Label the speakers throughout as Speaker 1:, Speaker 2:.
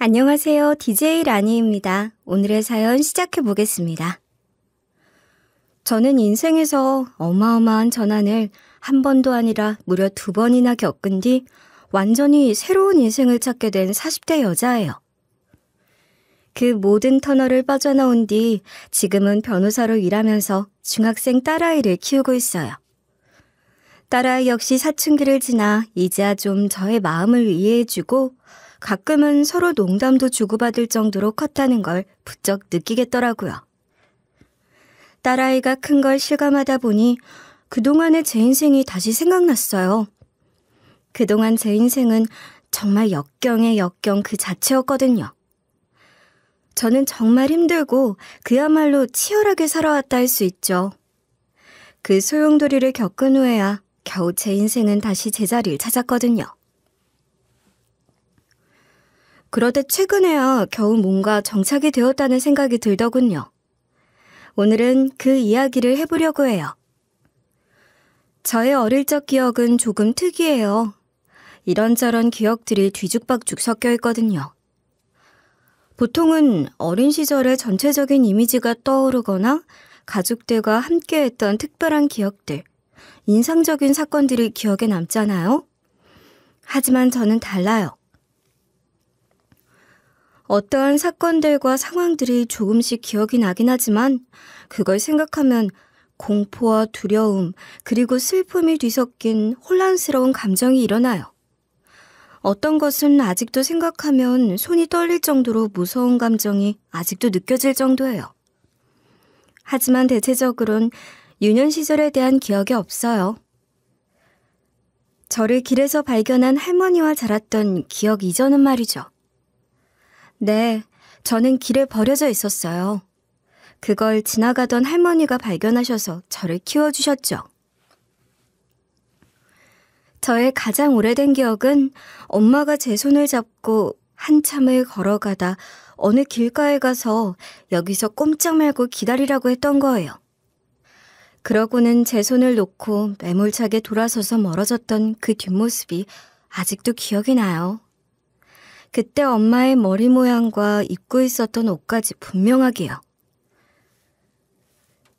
Speaker 1: 안녕하세요. DJ 라니입니다. 오늘의 사연 시작해 보겠습니다. 저는 인생에서 어마어마한 전환을 한 번도 아니라 무려 2번이나 겪은 뒤 완전히 새로운 인생을 찾게 된 40대 여자예요. 그 모든 터널을 빠져나온 뒤 지금은 변호사로 일하면서 중학생 딸아이를 키우고 있어요. 딸아이 역시 사춘기를 지나 이제야 좀 저의 마음을 이해해주고 가끔은 서로 농담도 주고받을 정도로 컸다는 걸 부쩍 느끼겠더라고요. 딸아이가 큰 걸 실감하다 보니 그동안의 제 인생이 다시 생각났어요. 그동안 제 인생은 정말 역경의 역경 그 자체였거든요. 저는 정말 힘들고 그야말로 치열하게 살아왔다 할 수 있죠. 그 소용돌이를 겪은 후에야 겨우 제 인생은 다시 제자리를 찾았거든요. 그러다 최근에야 겨우 뭔가 정착이 되었다는 생각이 들더군요. 오늘은 그 이야기를 해보려고 해요. 저의 어릴 적 기억은 조금 특이해요. 이런저런 기억들이 뒤죽박죽 섞여 있거든요. 보통은 어린 시절의 전체적인 이미지가 떠오르거나 가족들과 함께했던 특별한 기억들, 인상적인 사건들이 기억에 남잖아요. 하지만 저는 달라요. 어떠한 사건들과 상황들이 조금씩 기억이 나긴 하지만 그걸 생각하면 공포와 두려움 그리고 슬픔이 뒤섞인 혼란스러운 감정이 일어나요. 어떤 것은 아직도 생각하면 손이 떨릴 정도로 무서운 감정이 아직도 느껴질 정도예요. 하지만 대체적으로는 유년 시절에 대한 기억이 없어요. 저를 길에서 발견한 할머니와 자랐던 기억 이전은 말이죠. 네, 저는 길에 버려져 있었어요. 그걸 지나가던 할머니가 발견하셔서 저를 키워주셨죠. 저의 가장 오래된 기억은 엄마가 제 손을 잡고 한참을 걸어가다 어느 길가에 가서 여기서 꼼짝 말고 기다리라고 했던 거예요. 그러고는 제 손을 놓고 매몰차게 돌아서서 멀어졌던 그 뒷모습이 아직도 기억이 나요. 그때 엄마의 머리 모양과 입고 있었던 옷까지 분명하게요.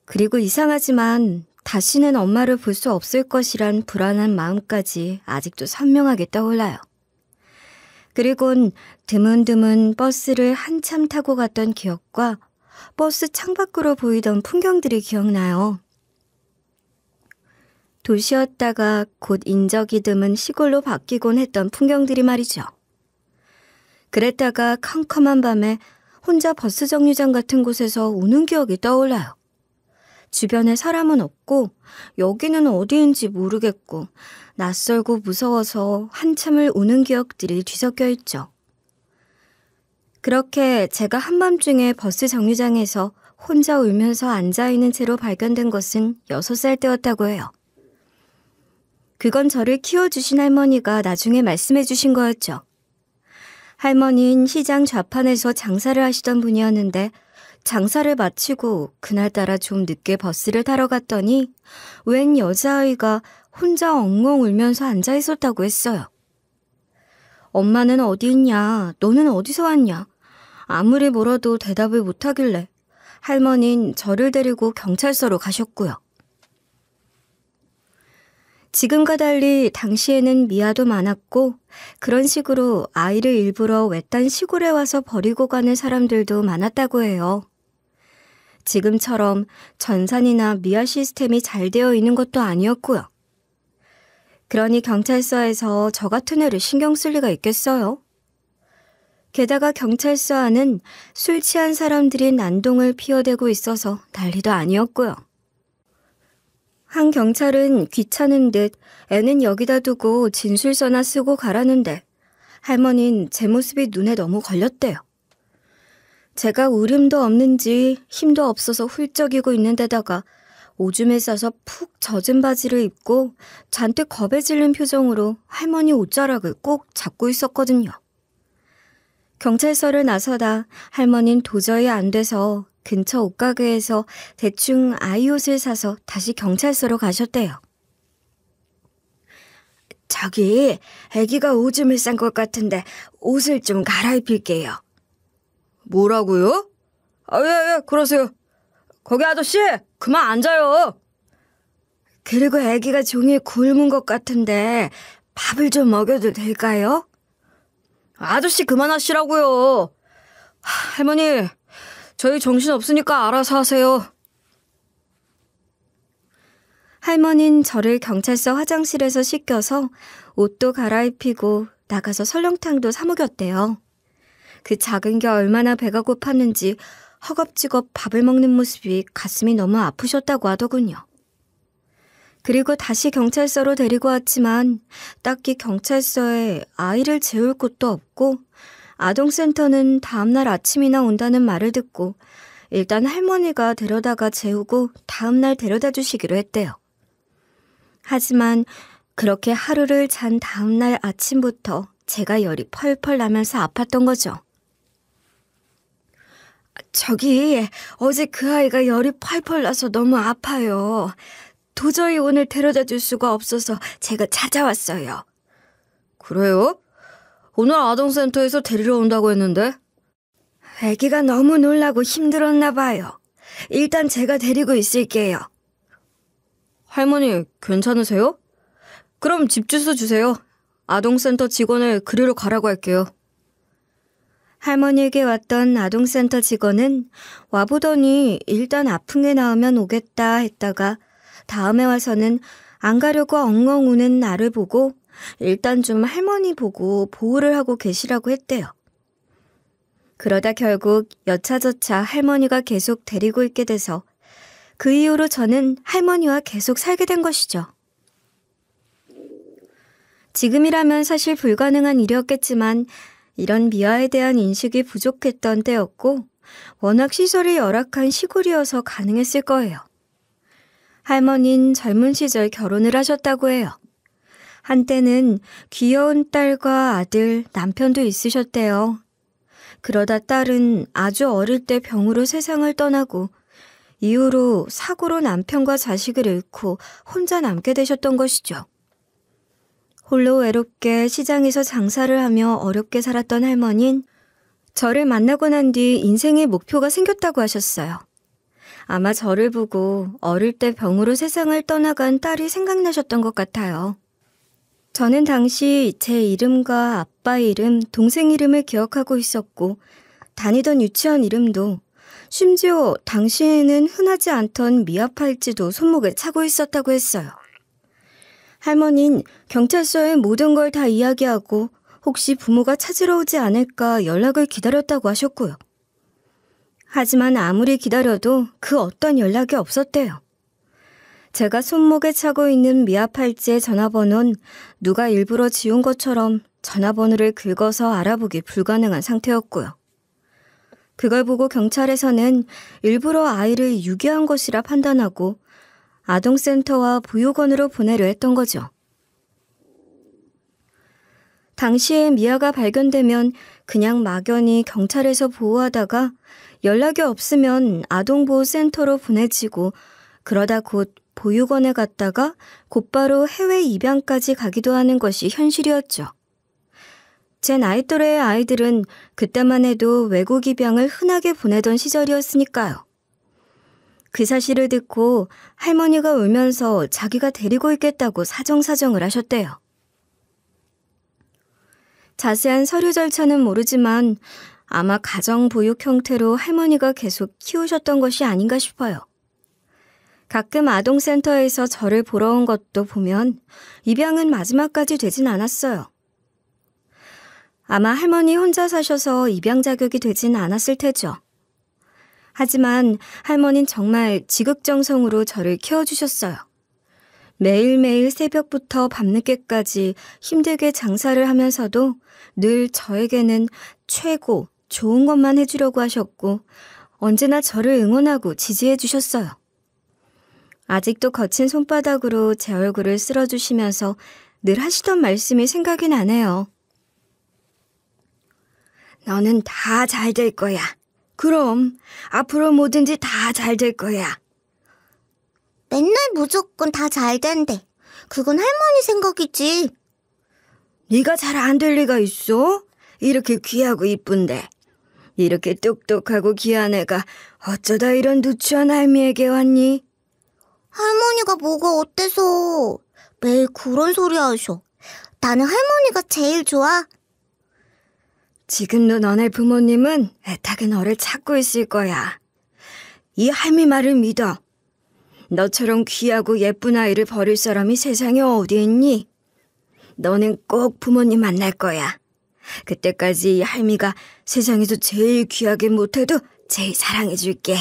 Speaker 1: 그리고 이상하지만 다시는 엄마를 볼 수 없을 것이란 불안한 마음까지 아직도 선명하게 떠올라요. 그리곤 드문드문 버스를 한참 타고 갔던 기억과 버스 창밖으로 보이던 풍경들이 기억나요. 도시였다가 곧 인적이 드문 시골로 바뀌곤 했던 풍경들이 말이죠. 그랬다가 컴컴한 밤에 혼자 버스 정류장 같은 곳에서 우는 기억이 떠올라요. 주변에 사람은 없고 여기는 어디인지 모르겠고 낯설고 무서워서 한참을 우는 기억들이 뒤섞여 있죠. 그렇게 제가 한밤중에 버스 정류장에서 혼자 울면서 앉아있는 채로 발견된 것은 6살 때였다고 해요. 그건 저를 키워주신 할머니가 나중에 말씀해 주신 거였죠. 할머니는 시장 좌판에서 장사를 하시던 분이었는데 장사를 마치고 그날따라 좀 늦게 버스를 타러 갔더니 웬 여자아이가 혼자 엉엉 울면서 앉아 있었다고 했어요. 엄마는 어디 있냐? 너는 어디서 왔냐? 아무리 물어도 대답을 못하길래 할머니는 저를 데리고 경찰서로 가셨고요. 지금과 달리 당시에는 미아도 많았고 그런 식으로 아이를 일부러 외딴 시골에 와서 버리고 가는 사람들도 많았다고 해요. 지금처럼 전산이나 미아 시스템이 잘 되어 있는 것도 아니었고요. 그러니 경찰서에서 저 같은 애를 신경 쓸 리가 있겠어요? 게다가 경찰서 안은 술 취한 사람들이 난동을 피워대고 있어서 난리도 아니었고요. 한 경찰은 귀찮은 듯 애는 여기다 두고 진술서나 쓰고 가라는데 할머니는 제 모습이 눈에 너무 걸렸대요. 제가 울음도 없는지 힘도 없어서 훌쩍이고 있는 데다가 오줌에 싸서 푹 젖은 바지를 입고 잔뜩 겁에 질린 표정으로 할머니 옷자락을 꼭 잡고 있었거든요. 경찰서를 나서다 할머니는 도저히 안 돼서 근처 옷가게에서 대충 아이 옷을 사서 다시 경찰서로 가셨대요. 저기 아기가 오줌을 싼 것 같은데 옷을 좀 갈아입힐게요. 뭐라고요? 예, 그러세요. 거기 아저씨, 그만 앉아요. 그리고 아기가 종일 굶은 것 같은데 밥을 좀 먹여도 될까요? 아저씨 그만하시라고요. 할머니, 저희 정신 없으니까 알아서 하세요. 할머니는 저를 경찰서 화장실에서 씻겨서 옷도 갈아입히고 나가서 설렁탕도 사 먹였대요. 그 작은 게 얼마나 배가 고팠는지 허겁지겁 밥을 먹는 모습이 가슴이 너무 아프셨다고 하더군요. 그리고 다시 경찰서로 데리고 왔지만 딱히 경찰서에 아이를 재울 곳도 없고 아동센터는 다음날 아침이나 온다는 말을 듣고 일단 할머니가 데려다가 재우고 다음날 데려다 주시기로 했대요. 하지만 그렇게 하루를 잔 다음날 아침부터 제가 열이 펄펄 나면서 아팠던 거죠. 저기 어제 그 아이가 열이 펄펄 나서 너무 아파요. 도저히 오늘 데려다 줄 수가 없어서 제가 찾아왔어요. 그래요? 오늘 아동센터에서 데리러 온다고 했는데? 아기가 너무 놀라고 힘들었나 봐요. 일단 제가 데리고 있을게요. 할머니 괜찮으세요? 그럼 집 주소 주세요. 아동센터 직원을 그리로 가라고 할게요. 할머니에게 왔던 아동센터 직원은 와보더니 일단 아픈 게 나으면 오겠다 했다가 다음에 와서는 안 가려고 엉엉 우는 나를 보고 일단 좀 할머니 보고 보호를 하고 계시라고 했대요. 그러다 결국 여차저차 할머니가 계속 데리고 있게 돼서 그 이후로 저는 할머니와 계속 살게 된 것이죠. 지금이라면 사실 불가능한 일이었겠지만 이런 미아에 대한 인식이 부족했던 때였고 워낙 시설이 열악한 시골이어서 가능했을 거예요. 할머니는 젊은 시절 결혼을 하셨다고 해요. 한때는 귀여운 딸과 아들, 남편도 있으셨대요. 그러다 딸은 아주 어릴 때 병으로 세상을 떠나고 이후로 사고로 남편과 자식을 잃고 혼자 남게 되셨던 것이죠. 홀로 외롭게 시장에서 장사를 하며 어렵게 살았던 할머니는 저를 만나고 난 뒤 인생의 목표가 생겼다고 하셨어요. 아마 저를 보고 어릴 때 병으로 세상을 떠나간 딸이 생각나셨던 것 같아요. 저는 당시 제 이름과 아빠 이름, 동생 이름을 기억하고 있었고 다니던 유치원 이름도 심지어 당시에는 흔하지 않던 미아팔찌도 손목에 차고 있었다고 했어요. 할머니는 경찰서에 모든 걸 다 이야기하고 혹시 부모가 찾으러 오지 않을까 연락을 기다렸다고 하셨고요. 하지만 아무리 기다려도 그 어떤 연락이 없었대요. 제가 손목에 차고 있는 미아팔찌의 전화번호는 누가 일부러 지운 것처럼 전화번호를 긁어서 알아보기 불가능한 상태였고요. 그걸 보고 경찰에서는 일부러 아이를 유기한 것이라 판단하고 아동센터와 보육원으로 보내려 했던 거죠. 당시에 미아가 발견되면 그냥 막연히 경찰에서 보호하다가 연락이 없으면 아동보호센터로 보내지고 그러다 곧 보육원에 갔다가 곧바로 해외 입양까지 가기도 하는 것이 현실이었죠. 제 나이 또래의 아이들은 그때만 해도 외국 입양을 흔하게 보내던 시절이었으니까요. 그 사실을 듣고 할머니가 울면서 자기가 데리고 있겠다고 사정사정을 하셨대요. 자세한 서류 절차는 모르지만 아마 가정보육 형태로 할머니가 계속 키우셨던 것이 아닌가 싶어요. 가끔 아동센터에서 저를 보러 온 것도 보면 입양은 마지막까지 되진 않았어요. 아마 할머니 혼자 사셔서 입양 자격이 되진 않았을 테죠. 하지만 할머니는 정말 지극정성으로 저를 키워주셨어요. 매일매일 새벽부터 밤늦게까지 힘들게 장사를 하면서도 늘 저에게는 최고, 좋은 것만 해주려고 하셨고 언제나 저를 응원하고 지지해 주셨어요. 아직도 거친 손바닥으로 제 얼굴을 쓸어주시면서 늘 하시던 말씀이 생각이 나네요. 너는 다 잘 될 거야. 그럼 앞으로 뭐든지 다 잘 될 거야.
Speaker 2: 맨날 무조건 다 잘 된대. 그건 할머니 생각이지.
Speaker 1: 네가 잘 안 될 리가 있어? 이렇게 귀하고 이쁜데. 이렇게 똑똑하고 귀한 애가 어쩌다 이런 누추한 할미에게 왔니?
Speaker 2: 할머니가 뭐가 어때서 매일 그런 소리 하셔. 나는 할머니가 제일 좋아.
Speaker 1: 지금도 너네 부모님은 애타게 너를 찾고 있을 거야. 이 할미 말을 믿어. 너처럼 귀하고 예쁜 아이를 버릴 사람이 세상에 어디 있니? 너는 꼭 부모님 만날 거야. 그때까지 이 할미가 세상에서 제일 귀하게 못해도 제일 사랑해줄게.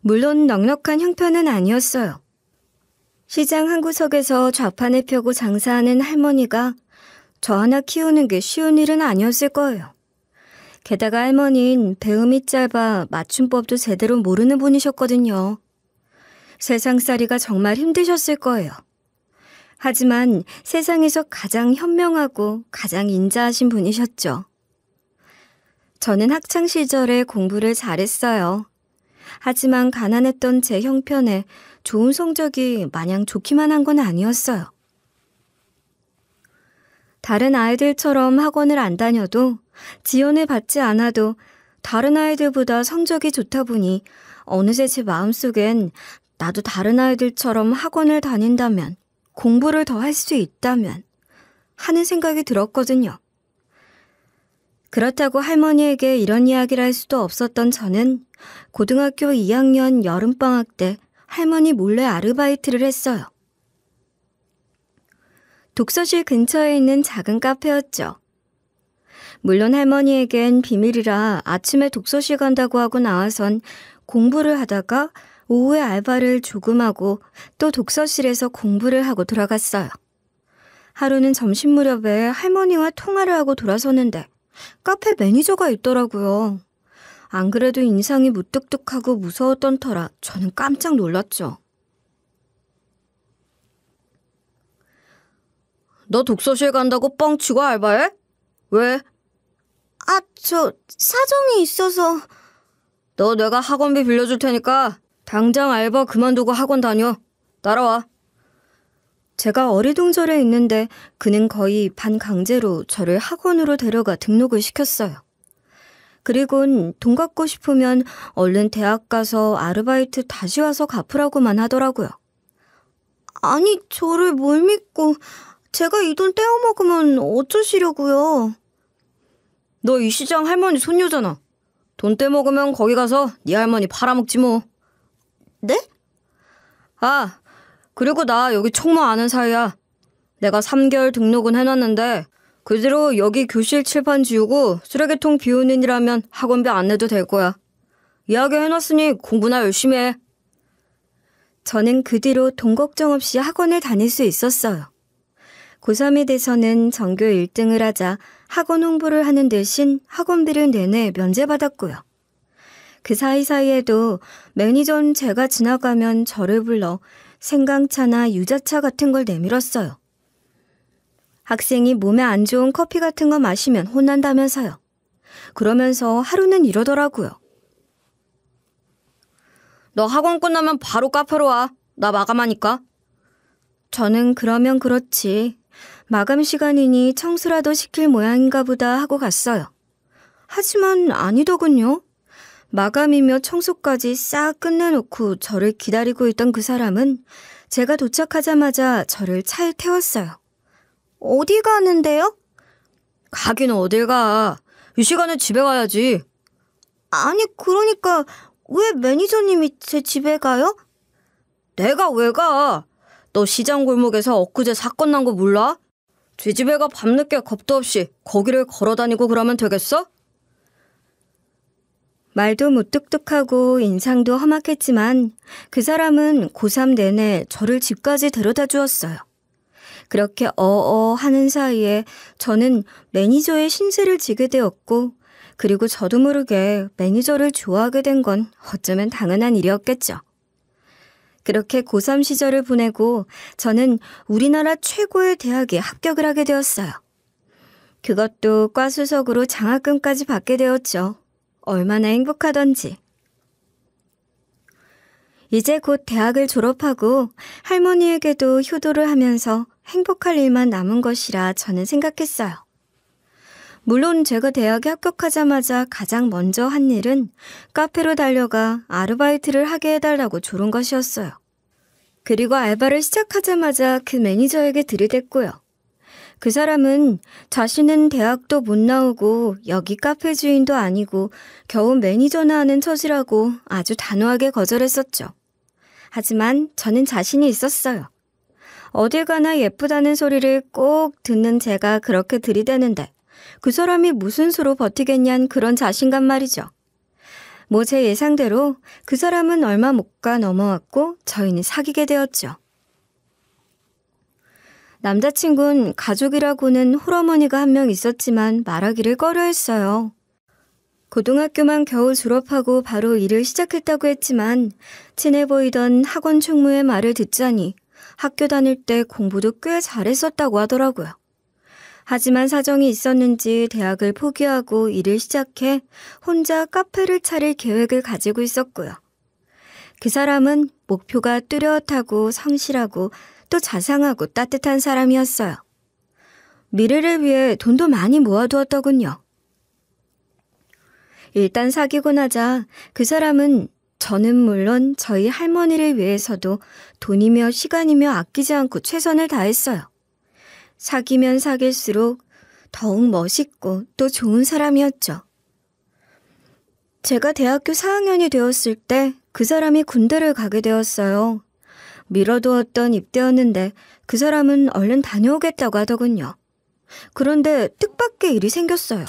Speaker 1: 물론 넉넉한 형편은 아니었어요. 시장 한 구석에서 좌판을 펴고 장사하는 할머니가 저 하나 키우는 게 쉬운 일은 아니었을 거예요. 게다가 할머니는 배움이 짧아 맞춤법도 제대로 모르는 분이셨거든요. 세상살이가 정말 힘드셨을 거예요. 하지만 세상에서 가장 현명하고 가장 인자하신 분이셨죠. 저는 학창시절에 공부를 잘했어요. 하지만 가난했던 제 형편에 좋은 성적이 마냥 좋기만 한 건 아니었어요. 다른 아이들처럼 학원을 안 다녀도 지원을 받지 않아도 다른 아이들보다 성적이 좋다 보니 어느새 제 마음속엔 나도 다른 아이들처럼 학원을 다닌다면, 공부를 더 할 수 있다면 하는 생각이 들었거든요. 그렇다고 할머니에게 이런 이야기를 할 수도 없었던 저는 고등학교 2학년 여름방학 때 할머니 몰래 아르바이트를 했어요. 독서실 근처에 있는 작은 카페였죠. 물론 할머니에겐 비밀이라 아침에 독서실 간다고 하고 나와선 공부를 하다가 오후에 알바를 조금 하고 또 독서실에서 공부를 하고 돌아갔어요. 하루는 점심 무렵에 할머니와 통화를 하고 돌아서는데 카페 매니저가 있더라고요. 안 그래도 인상이 무뚝뚝하고 무서웠던 터라 저는 깜짝 놀랐죠. 너 독서실 간다고 뻥치고 알바해? 왜?
Speaker 2: 저 사정이 있어서.
Speaker 1: 너 내가 학원비 빌려줄 테니까 당장 알바 그만두고 학원 다녀. 따라와. 제가 어리둥절해 있는데 그는 거의 반강제로 저를 학원으로 데려가 등록을 시켰어요. 그리곤 돈 갚고 싶으면 얼른 대학 가서 아르바이트 다시 와서 갚으라고만 하더라고요.
Speaker 2: 아니, 저를 뭘 믿고 제가 이 돈 떼어먹으면 어쩌시려고요?
Speaker 1: 너 이 시장 할머니 손녀잖아. 돈 떼먹으면 거기 가서 네 할머니 팔아먹지 뭐.
Speaker 2: 네?
Speaker 1: 그리고 나 여기 총무 아는 사이야. 내가 3개월 등록은 해놨는데 그 뒤로 여기 교실 칠판 지우고 쓰레기통 비우는 일하면 학원비 안 내도 될 거야. 이야기 해놨으니 공부나 열심히 해. 저는 그 뒤로 돈 걱정 없이 학원을 다닐 수 있었어요. 고3이 돼서는 전교 1등을 하자 학원 홍보를 하는 대신 학원비를 내내 면제받았고요. 그 사이사이에도 매니저는 제가 지나가면 저를 불러 생강차나 유자차 같은 걸 내밀었어요. 학생이 몸에 안 좋은 커피 같은 거 마시면 혼난다면서요. 그러면서 하루는 이러더라고요. 너 학원 끝나면 바로 카페로 와. 나 마감하니까. 저는 그러면 그렇지. 마감 시간이니 청소라도 시킬 모양인가 보다 하고 갔어요. 하지만 아니더군요. 마감이며 청소까지 싹 끝내놓고 저를 기다리고 있던 그 사람은 제가 도착하자마자 저를 차에 태웠어요.
Speaker 2: 어디 가는데요?
Speaker 1: 가긴 어딜 가. 이 시간에 집에 가야지.
Speaker 2: 아니, 그러니까 왜 매니저님이 제 집에 가요?
Speaker 1: 내가 왜 가? 너 시장 골목에서 엊그제 사건 난 거 몰라? 쥐 집에 가 밤늦게 겁도 없이 거기를 걸어다니고 그러면 되겠어? 말도 무뚝뚝하고 인상도 험악했지만 그 사람은 고3 내내 저를 집까지 데려다 주었어요. 그렇게 하는 사이에 저는 매니저의 신세를 지게 되었고, 그리고 저도 모르게 매니저를 좋아하게 된 건 어쩌면 당연한 일이었겠죠. 그렇게 고3 시절을 보내고 저는 우리나라 최고의 대학에 합격을 하게 되었어요. 그것도 과수석으로 장학금까지 받게 되었죠. 얼마나 행복하던지. 이제 곧 대학을 졸업하고 할머니에게도 효도를 하면서 행복할 일만 남은 것이라 저는 생각했어요. 물론 제가 대학에 합격하자마자 가장 먼저 한 일은 카페로 달려가 아르바이트를 하게 해달라고 조른 것이었어요. 그리고 알바를 시작하자마자 그 매니저에게 들이댔고요. 그 사람은 자신은 대학도 못 나오고 여기 카페 주인도 아니고 겨우 매니저나 하는 처지라고 아주 단호하게 거절했었죠. 하지만 저는 자신이 있었어요. 어딜 가나 예쁘다는 소리를 꼭 듣는 제가 그렇게 들이대는데 그 사람이 무슨 수로 버티겠냐는 그런 자신감 말이죠. 뭐 제 예상대로 그 사람은 얼마 못 가 넘어왔고 저희는 사귀게 되었죠. 남자친구는 가족이라고는 홀어머니가 한 명 있었지만 말하기를 꺼려했어요. 고등학교만 겨우 졸업하고 바로 일을 시작했다고 했지만 친해 보이던 학원 총무의 말을 듣자니 학교 다닐 때 공부도 꽤 잘했었다고 하더라고요. 하지만 사정이 있었는지 대학을 포기하고 일을 시작해 혼자 카페를 차릴 계획을 가지고 있었고요. 그 사람은 목표가 뚜렷하고 성실하고 또 자상하고 따뜻한 사람이었어요. 미래를 위해 돈도 많이 모아두었더군요. 일단 사귀고 나자 그 사람은 저는 물론 저희 할머니를 위해서도 돈이며 시간이며 아끼지 않고 최선을 다했어요. 사귀면 사귈수록 더욱 멋있고 또 좋은 사람이었죠. 제가 대학교 4학년이 되었을 때 그 사람이 군대를 가게 되었어요. 미뤄두었던 입대였는데 그 사람은 얼른 다녀오겠다고 하더군요. 그런데 뜻밖의 일이 생겼어요.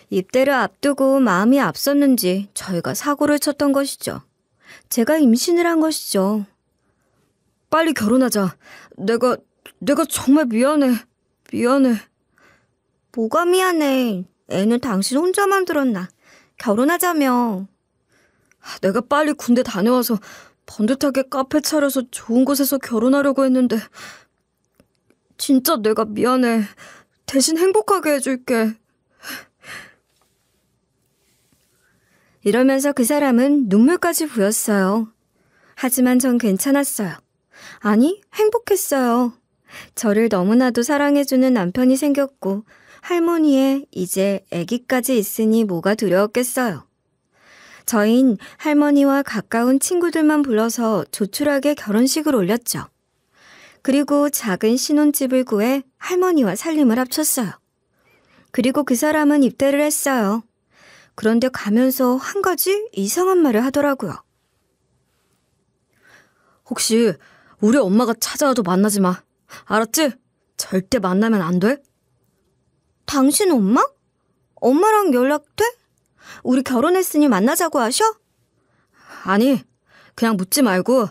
Speaker 1: 입대를 앞두고 마음이 앞섰는지 저희가 사고를 쳤던 것이죠. 제가 임신을 한 것이죠. 빨리 결혼하자. 내가 정말 미안해. 뭐가 미안해. 애는 당신 혼자 만들었나. 결혼하자며. 내가 빨리 군대 다녀와서 번듯하게 카페 차려서 좋은 곳에서 결혼하려고 했는데 진짜 내가 미안해. 대신 행복하게 해줄게. 이러면서 그 사람은 눈물까지 보였어요. 하지만 전 괜찮았어요. 아니, 행복했어요. 저를 너무나도 사랑해주는 남편이 생겼고 할머니에 이제 아기까지 있으니 뭐가 두려웠겠어요. 저흰 할머니와 가까운 친구들만 불러서 조촐하게 결혼식을 올렸죠. 그리고 작은 신혼집을 구해 할머니와 살림을 합쳤어요. 그리고 그 사람은 입대를 했어요. 그런데 가면서 한 가지 이상한 말을 하더라고요. 혹시 우리 엄마가 찾아와도 만나지 마. 알았지? 절대 만나면 안 돼? 당신 엄마? 엄마랑 연락돼? 우리 결혼했으니 만나자고 하셔? 아니, 그냥 묻지 말고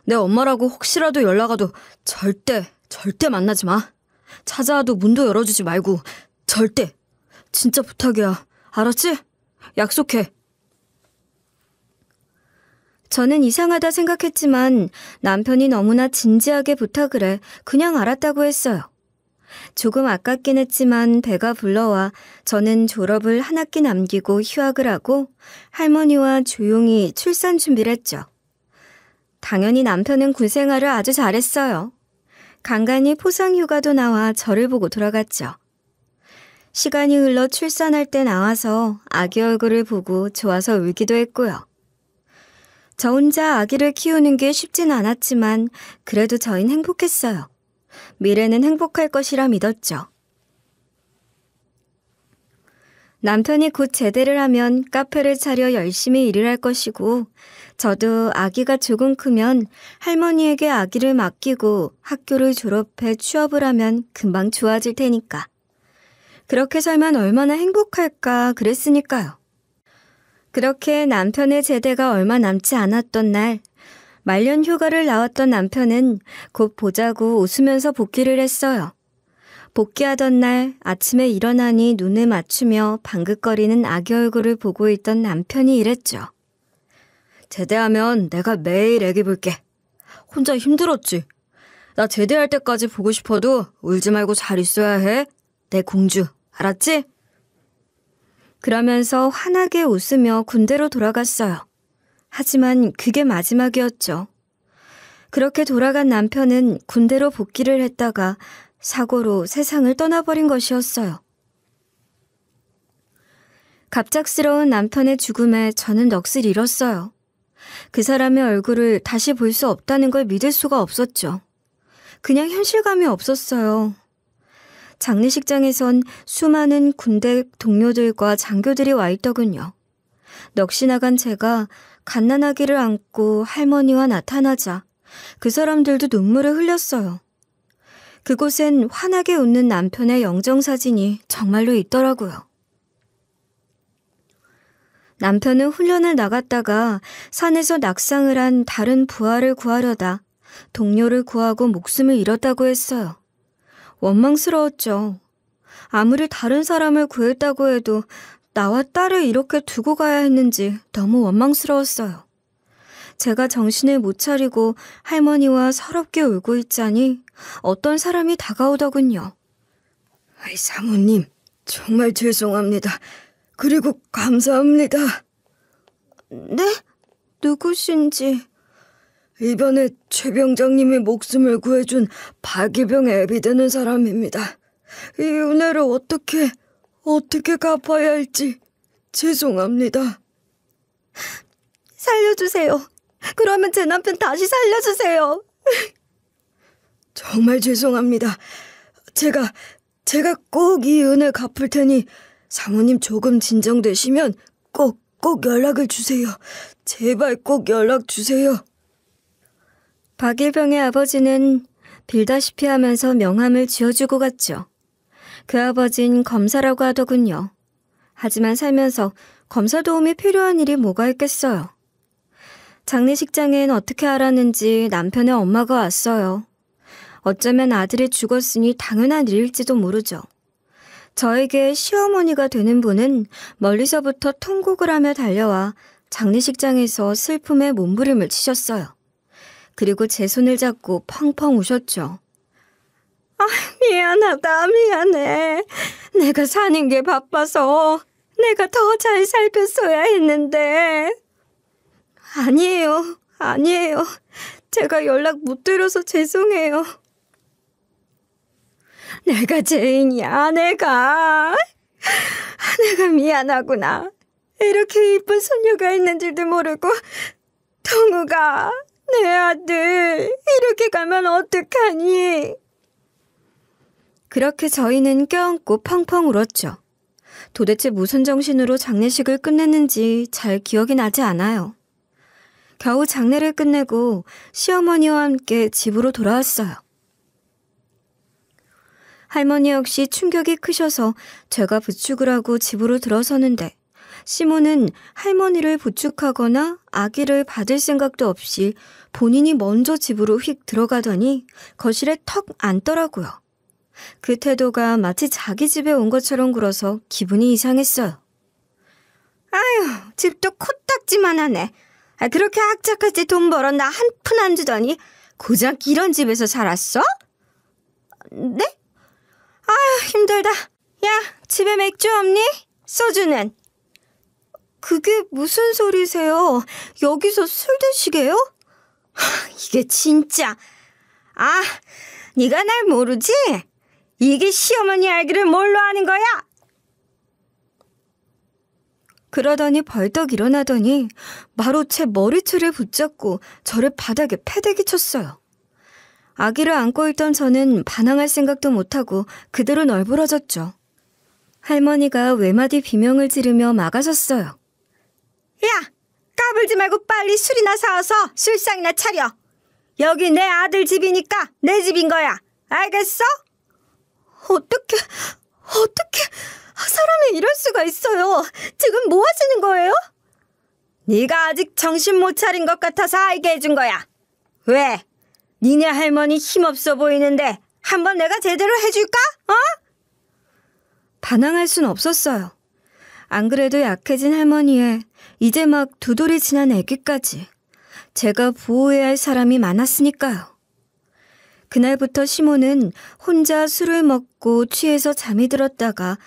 Speaker 1: 내 엄마라고 혹시라도 연락 와도 절대 만나지 마. 찾아와도 문도 열어주지 말고 절대. 진짜 부탁이야. 알았지? 약속해. 저는 이상하다 생각했지만 남편이 너무나 진지하게 부탁을 해 그냥 알았다고 했어요. 조금 아깝긴 했지만 배가 불러와 저는 졸업을 한 학기 남기고 휴학을 하고 할머니와 조용히 출산 준비를 했죠. 당연히 남편은 군 생활을 아주 잘했어요. 간간히 포상휴가도 나와 저를 보고 돌아갔죠. 시간이 흘러 출산할 때 나와서 아기 얼굴을 보고 좋아서 울기도 했고요. 저 혼자 아기를 키우는 게 쉽진 않았지만 그래도 저희는 행복했어요. 미래는 행복할 것이라 믿었죠. 남편이 곧 제대를 하면 카페를 차려 열심히 일을 할 것이고 저도 아기가 조금 크면 할머니에게 아기를 맡기고 학교를 졸업해 취업을 하면 금방 좋아질 테니까. 그렇게 살면 얼마나 행복할까 그랬으니까요. 그렇게 남편의 제대가 얼마 남지 않았던 날 말년 휴가를 나왔던 남편은 곧 보자고 웃으면서 복귀를 했어요. 복귀하던 날 아침에 일어나니 눈을 맞추며 방긋거리는 아기 얼굴을 보고 있던 남편이 이랬죠. 제대하면 내가 매일 애기 볼게. 혼자 힘들었지. 나 제대할 때까지 보고 싶어도 울지 말고 잘 있어야 해. 내 공주. 알았지? 그러면서 환하게 웃으며 군대로 돌아갔어요. 하지만 그게 마지막이었죠. 그렇게 돌아간 남편은 군대로 복귀를 했다가 사고로 세상을 떠나버린 것이었어요. 갑작스러운 남편의 죽음에 저는 넋을 잃었어요. 그 사람의 얼굴을 다시 볼 수 없다는 걸 믿을 수가 없었죠. 그냥 현실감이 없었어요. 장례식장에선 수많은 군대 동료들과 장교들이 와 있더군요. 넋이 나간 제가 갓난아기를 안고 할머니와 나타나자 그 사람들도 눈물을 흘렸어요. 그곳엔 환하게 웃는 남편의 영정사진이 정말로 있더라고요. 남편은 훈련을 나갔다가 산에서 낙상을 한 다른 부하를 구하려다 동료를 구하고 목숨을 잃었다고 했어요. 원망스러웠죠. 아무리 다른 사람을 구했다고 해도 나와 딸을 이렇게 두고 가야 했는지 너무 원망스러웠어요. 제가 정신을 못 차리고 할머니와 서럽게 울고 있자니 어떤 사람이 다가오더군요.
Speaker 3: 사모님, 정말 죄송합니다. 그리고 감사합니다.
Speaker 1: 네? 누구신지.
Speaker 3: 이번에 최 병장님의 목숨을 구해준 박일병에 애비되는 사람입니다. 이 은혜를 어떻게 갚아야 할지 죄송합니다.
Speaker 1: 살려주세요. 그러면 제 남편 다시 살려주세요.
Speaker 3: 정말 죄송합니다. 제가 꼭 이 은혜 갚을 테니 사모님 조금 진정되시면 꼭 연락을 주세요. 제발 꼭 연락 주세요.
Speaker 1: 박일병의 아버지는 빌다시피 하면서 명함을 지어주고 갔죠. 그 아버진 검사라고 하더군요. 하지만 살면서 검사 도움이 필요한 일이 뭐가 있겠어요. 장례식장엔 어떻게 알았는지 남편의 엄마가 왔어요. 어쩌면 아들이 죽었으니 당연한 일일지도 모르죠. 저에게 시어머니가 되는 분은 멀리서부터 통곡을 하며 달려와 장례식장에서 슬픔의 몸부림을 치셨어요. 그리고 제 손을 잡고 펑펑 우셨죠. 미안하다, 미안해. 내가 사는 게 바빠서 내가 더 잘 살폈어야 했는데. 아니에요. 제가 연락 못 드려서 죄송해요. 내가 죄인이야, 내가 미안하구나. 이렇게 이쁜 손녀가 있는 줄도 모르고 동우가, 내 아들, 이렇게 가면 어떡하니? 그렇게 저희는 껴안고 펑펑 울었죠. 도대체 무슨 정신으로 장례식을 끝냈는지 잘 기억이 나지 않아요. 겨우 장례를 끝내고 시어머니와 함께 집으로 돌아왔어요. 할머니 역시 충격이 크셔서 제가 부축을 하고 집으로 들어서는데 시모는 할머니를 부축하거나 아기를 받을 생각도 없이 본인이 먼저 집으로 휙 들어가더니 거실에 턱 앉더라고요. 그 태도가 마치 자기 집에 온 것처럼 굴어서 기분이 이상했어요. 아유, 집도 코딱지만 하네. 그렇게 악착같이 돈 벌어 나 한 푼 안 주더니 고작 이런 집에서 살았어? 네? 아유, 힘들다. 야, 집에 맥주 없니? 소주는? 그게 무슨 소리세요? 여기서 술 드시게요? 이게 진짜. 네가 날 모르지? 이게 시어머니 알기를 뭘로 아는 거야? 그러더니 벌떡 일어나더니 바로 제 머리채를 붙잡고 저를 바닥에 패대기 쳤어요. 아기를 안고 있던 저는 반항할 생각도 못하고 그대로 널브러졌죠. 할머니가 외마디 비명을 지르며 막아섰어요. 야! 까불지 말고 빨리 술이나 사와서 술상이나 차려. 여기 내 아들 집이니까 내 집인 거야. 알겠어? 어떻게 사람이 이럴 수가 있어요. 지금 뭐 하시는 거예요? 네가 아직 정신 못 차린 것 같아서 알게 해준 거야. 왜? 니네 할머니 힘없어 보이는데 한번 내가 제대로 해줄까? 반항할 순 없었어요. 안 그래도 약해진 할머니에 이제 막 2돌이 지난 아기까지 제가 보호해야 할 사람이 많았으니까요. 그날부터 시모는 혼자 술을 먹고 취해서 잠이 들었다가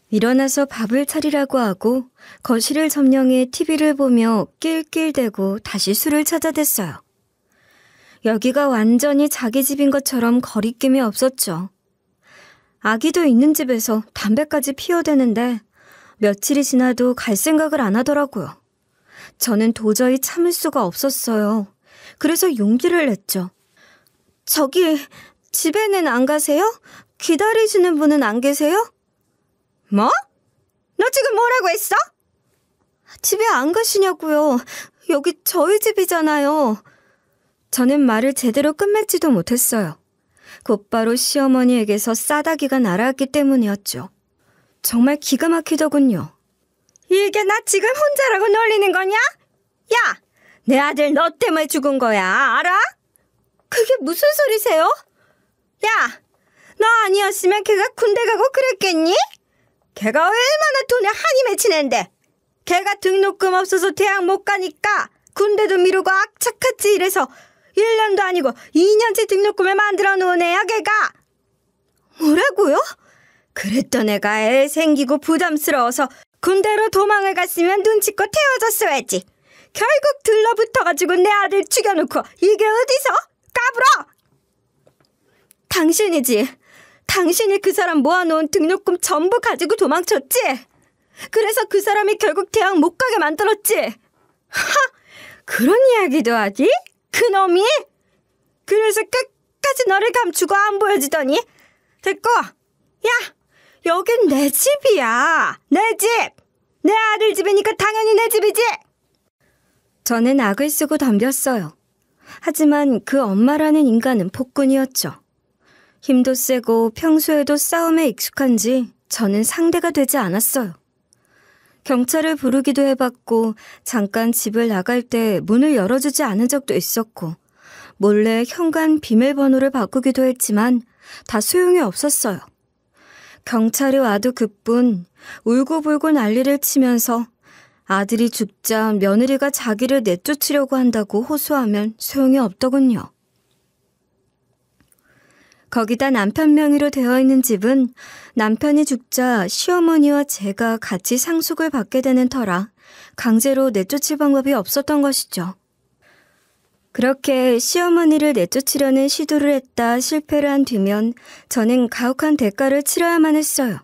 Speaker 1: 일어나서 밥을 차리라고 하고 거실을 점령해 TV를 보며 낄낄대고 다시 술을 찾아댔어요. 여기가 완전히 자기 집인 것처럼 거리낌이 없었죠. 아기도 있는 집에서 담배까지 피워대는데 며칠이 지나도 갈 생각을 안 하더라고요. 저는 도저히 참을 수가 없었어요. 그래서 용기를 냈죠. 저기, 집에는 안 가세요? 기다리시는 분은 안 계세요? 뭐? 너 지금 뭐라고 했어? 집에 안 가시냐고요. 여기 저희 집이잖아요. 저는 말을 제대로 끝맺지도 못했어요. 곧바로 시어머니에게서 싸다기가 날아왔기 때문이었죠. 정말 기가 막히더군요. 이게 나 지금 혼자라고 놀리는 거냐? 야! 내 아들 너 때문에 죽은 거야, 알아? 그게 무슨 소리세요? 야! 너 아니었으면 걔가 군대 가고 그랬겠니? 걔가 얼마나 돈에 한이 맺히는데 걔가 등록금 없어서 대학 못 가니까 군대도 미루고 악착같이 일해서 1년도 아니고 2년째 등록금을 만들어 놓은 애야 걔가. 뭐라고요? 그랬던 애가 애 생기고 부담스러워서 군대로 도망을 갔으면 눈치껏 태워줬어야지. 결국 들러붙어가지고 내 아들 죽여놓고 이게 어디서? 까불어! 당신이지. 당신이 그 사람 모아놓은 등록금 전부 가지고 도망쳤지? 그래서 그 사람이 결국 대학 못 가게 만들었지? 하! 그런 이야기도 하지? 그놈이? 그래서 끝까지 너를 감추고 안 보여주더니? 됐고, 야! 여긴 내 집이야. 내 집! 내 아들 집이니까 당연히 내 집이지! 저는 악을 쓰고 덤볐어요. 하지만 그 엄마라는 인간은 폭군이었죠. 힘도 세고 평소에도 싸움에 익숙한지 저는 상대가 되지 않았어요. 경찰을 부르기도 해봤고 잠깐 집을 나갈 때 문을 열어주지 않은 적도 있었고 몰래 현관 비밀번호를 바꾸기도 했지만 다 소용이 없었어요. 경찰이 와도 그뿐 울고불고 난리를 치면서 아들이 죽자 며느리가 자기를 내쫓으려고 한다고 호소하면 소용이 없더군요. 거기다 남편 명의로 되어 있는 집은 남편이 죽자 시어머니와 제가 같이 상속을 받게 되는 터라 강제로 내쫓을 방법이 없었던 것이죠. 그렇게 시어머니를 내쫓으려는 시도를 했다 실패를 한 뒤면 저는 가혹한 대가를 치러야만 했어요.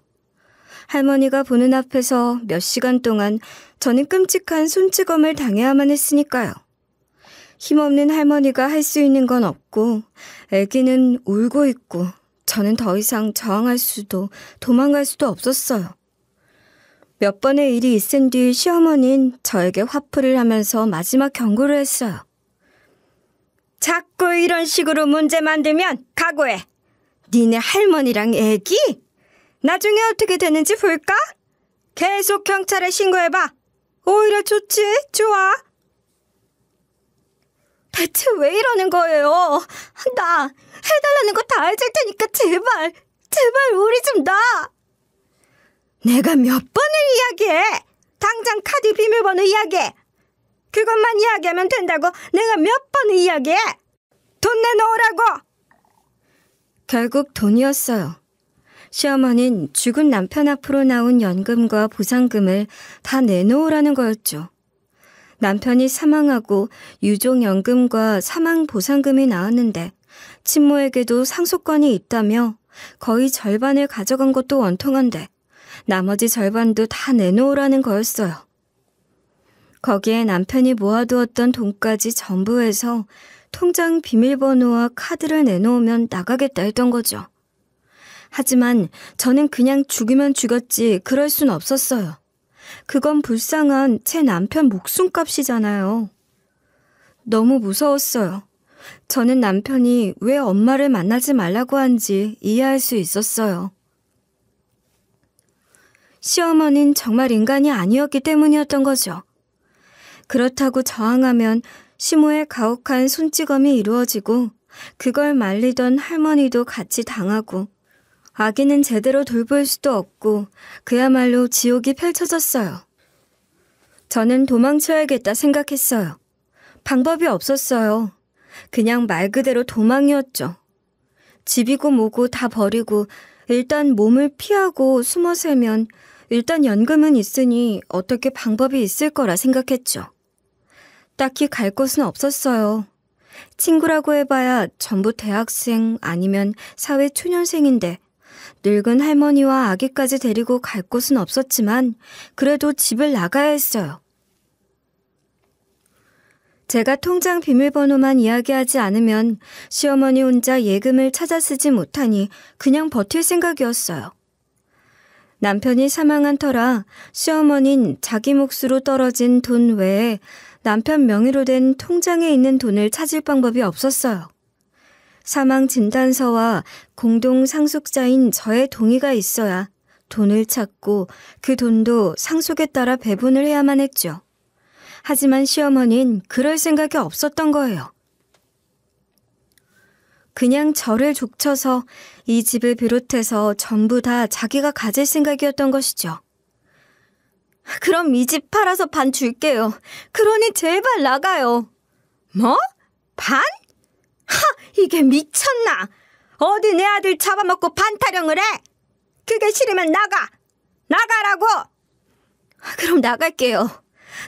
Speaker 1: 할머니가 보는 앞에서 몇 시간 동안 저는 끔찍한 손찌검을 당해야만 했으니까요. 힘없는 할머니가 할 수 있는 건 없고 아기는 울고 있고 저는 더 이상 저항할 수도 도망갈 수도 없었어요. 몇 번의 일이 있은 뒤 시어머니는 저에게 화풀이를 하면서 마지막 경고를 했어요. 자꾸 이런 식으로 문제 만들면 각오해. 니네 할머니랑 애기? 나중에 어떻게 되는지 볼까? 계속 경찰에 신고해봐. 오히려 좋지? 좋아. 대체 왜 이러는 거예요? 나 해달라는 거 다 해줄 테니까 제발 우리 좀 놔. 내가 몇 번을 이야기해. 당장 카드 비밀번호 이야기해. 그것만 이야기하면 된다고 내가 몇 번을 이야기해. 돈 내놓으라고. 결국 돈이었어요. 시어머니는 죽은 남편 앞으로 나온 연금과 보상금을 다 내놓으라는 거였죠. 남편이 사망하고 유족연금과 사망보상금이 나왔는데 친모에게도 상속권이 있다며 거의 절반을 가져간 것도 원통한데 나머지 절반도 다 내놓으라는 거였어요. 거기에 남편이 모아두었던 돈까지 전부 해서 통장 비밀번호와 카드를 내놓으면 나가겠다 했던 거죠. 하지만 저는 그냥 죽이면 죽였지 그럴 순 없었어요. 그건 불쌍한 제 남편 목숨값이잖아요. 너무 무서웠어요. 저는 남편이 왜 엄마를 만나지 말라고 한지 이해할 수 있었어요. 시어머니는 정말 인간이 아니었기 때문이었던 거죠. 그렇다고 저항하면 시모의 가혹한 손찌검이 이루어지고 그걸 말리던 할머니도 같이 당하고 아기는 제대로 돌볼 수도 없고 그야말로 지옥이 펼쳐졌어요. 저는 도망쳐야겠다 생각했어요. 방법이 없었어요. 그냥 말 그대로 도망이었죠. 집이고 뭐고 다 버리고 일단 몸을 피하고 숨어 살면 일단 연금은 있으니 어떻게 방법이 있을 거라 생각했죠. 딱히 갈 곳은 없었어요. 친구라고 해봐야 전부 대학생 아니면 사회 초년생인데 늙은 할머니와 아기까지 데리고 갈 곳은 없었지만 그래도 집을 나가야 했어요. 제가 통장 비밀번호만 이야기하지 않으면 시어머니 혼자 예금을 찾아 쓰지 못하니 그냥 버틸 생각이었어요. 남편이 사망한 터라 시어머니는 자기 몫으로 떨어진 돈 외에 남편 명의로 된 통장에 있는 돈을 찾을 방법이 없었어요. 사망 진단서와 공동 상속자인 저의 동의가 있어야 돈을 찾고 그 돈도 상속에 따라 배분을 해야만 했죠. 하지만 시어머니는 그럴 생각이 없었던 거예요. 그냥 저를 족쳐서 이 집을 비롯해서 전부 다 자기가 가질 생각이었던 것이죠. 그럼 이 집 팔아서 반 줄게요. 그러니 제발 나가요. 뭐? 반? 하! 이게 미쳤나? 어디 내 아들 잡아먹고 반 타령을 해? 그게 싫으면 나가! 나가라고! 그럼 나갈게요.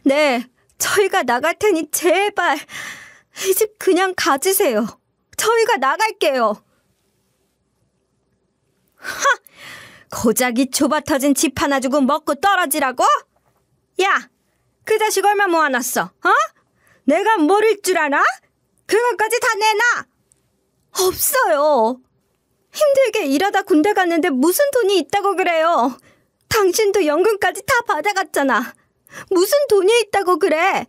Speaker 1: 네, 저희가 나갈 테니 제발 이 집 그냥 가지세요. 저희가 나갈게요. 하! 고작 이 좁아 터진 집 하나 주고 먹고 떨어지라고? 야! 그 자식 얼마 모아놨어? 어? 내가 모를 줄 아나? 그것까지 다 내놔! 없어요. 힘들게 일하다 군대 갔는데 무슨 돈이 있다고 그래요? 당신도 연금까지 다 받아갔잖아. 무슨 돈이 있다고 그래?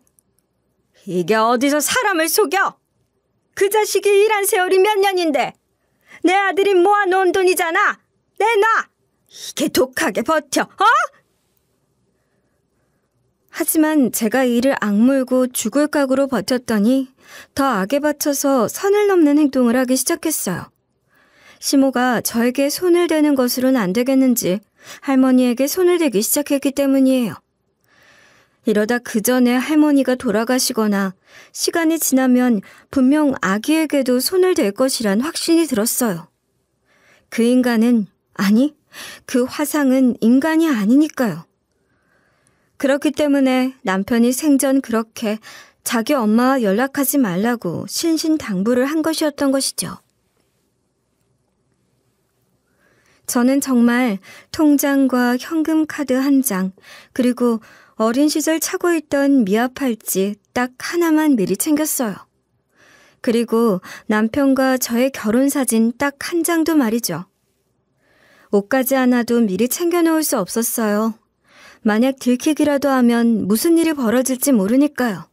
Speaker 1: 이게 어디서 사람을 속여? 그 자식이 일한 세월이 몇 년인데 내 아들이 모아놓은 돈이잖아. 내놔. 이게 독하게 버텨. 어? 하지만 제가 이를 악물고 죽을 각오로 버텼더니 더 악에 받쳐서 선을 넘는 행동을 하기 시작했어요. 시모가 저에게 손을 대는 것으로는 안 되겠는지 할머니에게 손을 대기 시작했기 때문이에요. 이러다 그 전에 할머니가 돌아가시거나 시간이 지나면 분명 아기에게도 손을 댈 것이란 확신이 들었어요. 그 인간은, 아니, 그 화상은 인간이 아니니까요. 그렇기 때문에 남편이 생전 그렇게 자기 엄마와 연락하지 말라고 신신당부를 한 것이었던 것이죠. 저는 정말 통장과 현금 카드 한 장, 그리고 어린 시절 차고 있던 미아 팔찌 딱 하나만 미리 챙겼어요. 그리고 남편과 저의 결혼 사진 딱 한 장도 말이죠. 옷까지 하나도 미리 챙겨놓을 수 없었어요. 만약 들키기라도 하면 무슨 일이 벌어질지 모르니까요.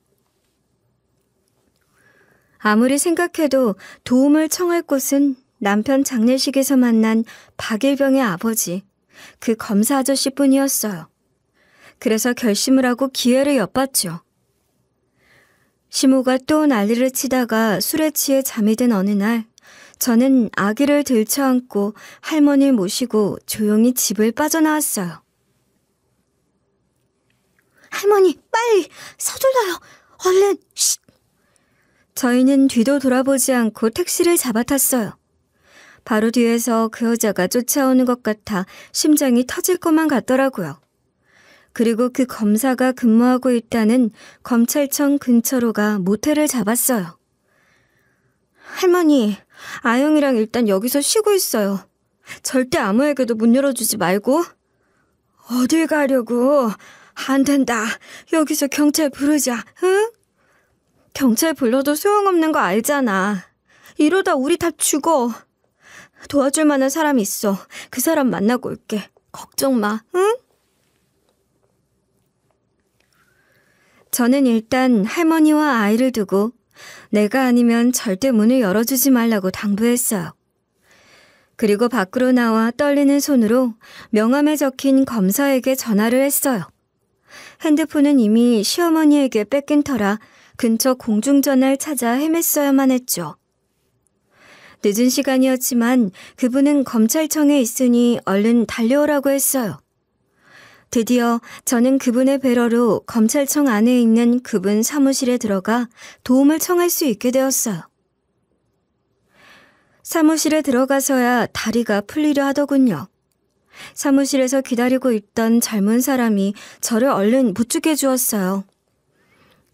Speaker 1: 아무리 생각해도 도움을 청할 곳은 남편 장례식에서 만난 박일병의 아버지, 그 검사 아저씨뿐이었어요. 그래서 결심을 하고 기회를 엿봤죠. 시모가 또 난리를 치다가 술에 취해 잠이 든 어느 날 저는 아기를 들쳐안고 할머니를 모시고 조용히 집을 빠져나왔어요. 할머니, 빨리 서둘러요. 얼른. 쉿. 저희는 뒤도 돌아보지 않고 택시를 잡아탔어요. 바로 뒤에서 그 여자가 쫓아오는 것 같아 심장이 터질 것만 같더라고요. 그리고 그 검사가 근무하고 있다는 검찰청 근처로 가 모텔을 잡았어요. 할머니, 아영이랑 일단 여기서 쉬고 있어요. 절대 아무에게도 문 열어주지 말고. 어딜 가려고? 안 된다. 여기서 경찰 부르자, 응? 경찰 불러도 소용없는 거 알잖아. 이러다 우리 다 죽어. 도와줄 만한 사람 있어. 그 사람 만나고 올게. 걱정 마, 응? 저는 일단 할머니와 아이를 두고 내가 아니면 절대 문을 열어주지 말라고 당부했어요. 그리고 밖으로 나와 떨리는 손으로 명함에 적힌 검사에게 전화를 했어요. 핸드폰은 이미 시어머니에게 뺏긴 터라 근처 공중전화를 찾아 헤맸어야만 했죠. 늦은 시간이었지만 그분은 검찰청에 있으니 얼른 달려오라고 했어요. 드디어 저는 그분의 배려로 검찰청 안에 있는 그분 사무실에 들어가 도움을 청할 수 있게 되었어요. 사무실에 들어가서야 다리가 풀리려 하더군요. 사무실에서 기다리고 있던 젊은 사람이 저를 얼른 부축해 주었어요.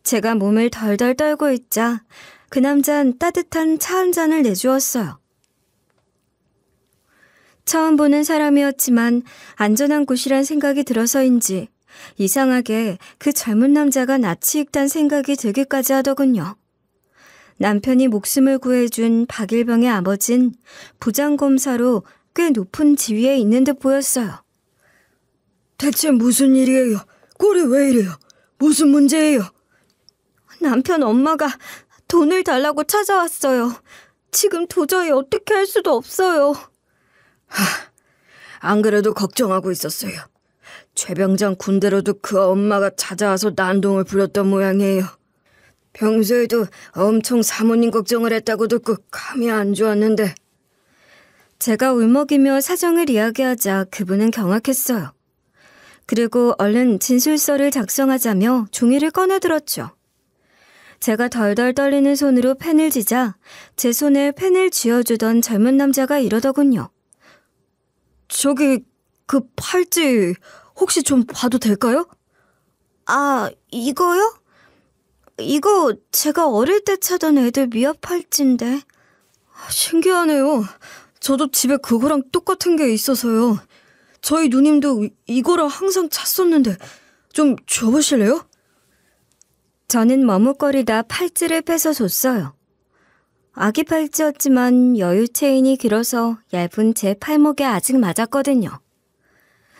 Speaker 1: 제가 몸을 덜덜 떨고 있자 그 남자는 따뜻한 차 한 잔을 내주었어요. 처음 보는 사람이었지만 안전한 곳이란 생각이 들어서인지 이상하게 그 젊은 남자가 낯이 익단 생각이 들기까지 하더군요. 남편이 목숨을 구해준 박일병의 아버진 부장검사로 꽤 높은 지위에 있는 듯 보였어요.
Speaker 3: 대체 무슨 일이에요? 꼴이 왜 이래요? 무슨 문제예요?
Speaker 1: 남편 엄마가 돈을 달라고 찾아왔어요. 지금 도저히 어떻게 할 수도 없어요.
Speaker 3: 안 그래도 걱정하고 있었어요. 최병장 군대로도 그 엄마가 찾아와서 난동을 부렸던 모양이에요. 평소에도 엄청 사모님 걱정을 했다고 듣고 감이 안 좋았는데.
Speaker 1: 제가 울먹이며 사정을 이야기하자 그분은 경악했어요. 그리고 얼른 진술서를 작성하자며 종이를 꺼내들었죠. 제가 덜덜 떨리는 손으로 펜을 쥐자 제 손에 펜을 쥐어주던 젊은 남자가 이러더군요.
Speaker 3: 저기 그 팔찌 혹시 좀 봐도 될까요?
Speaker 1: 아, 이거요? 이거 제가 어릴 때 차던 애들 미아 팔찌인데.
Speaker 3: 신기하네요. 저도 집에 그거랑 똑같은 게 있어서요. 저희 누님도 이거랑 항상 찼었는데 좀 줘보실래요?
Speaker 1: 저는 머뭇거리다 팔찌를 빼서 줬어요. 아기 팔찌였지만 여유 체인이 길어서 얇은 제 팔목에 아직 맞았거든요.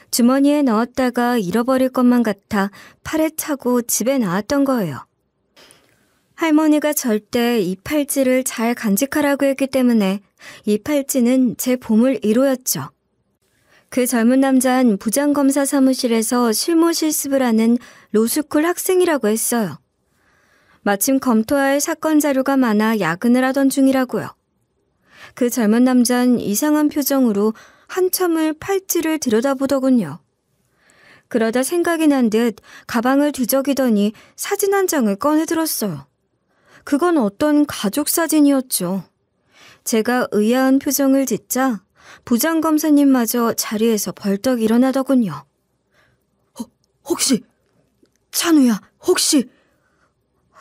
Speaker 1: 주머니에 넣었다가 잃어버릴 것만 같아 팔에 차고 집에 나왔던 거예요. 할머니가 절대 이 팔찌를 잘 간직하라고 했기 때문에 이 팔찌는 제 보물 1호였죠. 그 젊은 남자는 부장검사 사무실에서 실무 실습을 하는 로스쿨 학생이라고 했어요. 마침 검토할 사건 자료가 많아 야근을 하던 중이라고요. 그 젊은 남자는 이상한 표정으로 한참을 팔찌를 들여다보더군요. 그러다 생각이 난 듯 가방을 뒤적이더니 사진 한 장을 꺼내들었어요. 그건 어떤 가족 사진이었죠. 제가 의아한 표정을 짓자 부장검사님마저 자리에서 벌떡 일어나더군요.
Speaker 3: 혹시 찬우야, 혹시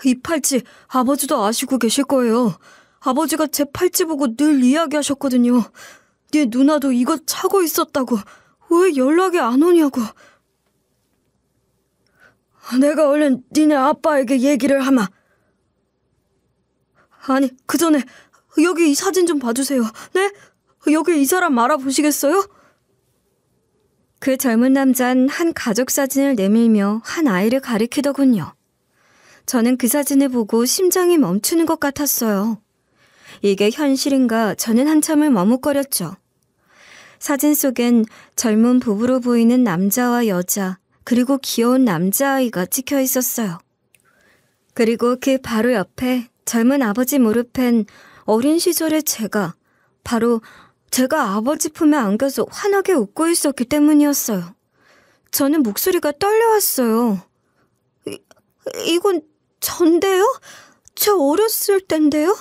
Speaker 3: 이 팔찌 아버지도 아시고 계실 거예요. 아버지가 제 팔찌 보고 늘 이야기하셨거든요. 네 누나도 이거 차고 있었다고. 왜 연락이 안 오냐고. 내가 얼른 니네 아빠에게 얘기를 하마. 아니, 그 전에 여기 이 사진 좀 봐주세요. 네? 여기 이 사람 알아보시겠어요?
Speaker 1: 그 젊은 남자는 한 가족 사진을 내밀며 한 아이를 가리키더군요. 저는 그 사진을 보고 심장이 멈추는 것 같았어요. 이게 현실인가 저는 한참을 머뭇거렸죠. 사진 속엔 젊은 부부로 보이는 남자와 여자, 그리고 귀여운 남자아이가 찍혀 있었어요. 그리고 그 바로 옆에 젊은 아버지 무릎엔 어린 시절의 바로 제가 아버지 품에 안겨서 환하게 웃고 있었기 때문이었어요. 저는 목소리가 떨려왔어요. 이건 전데요? 저 어렸을 땐데요?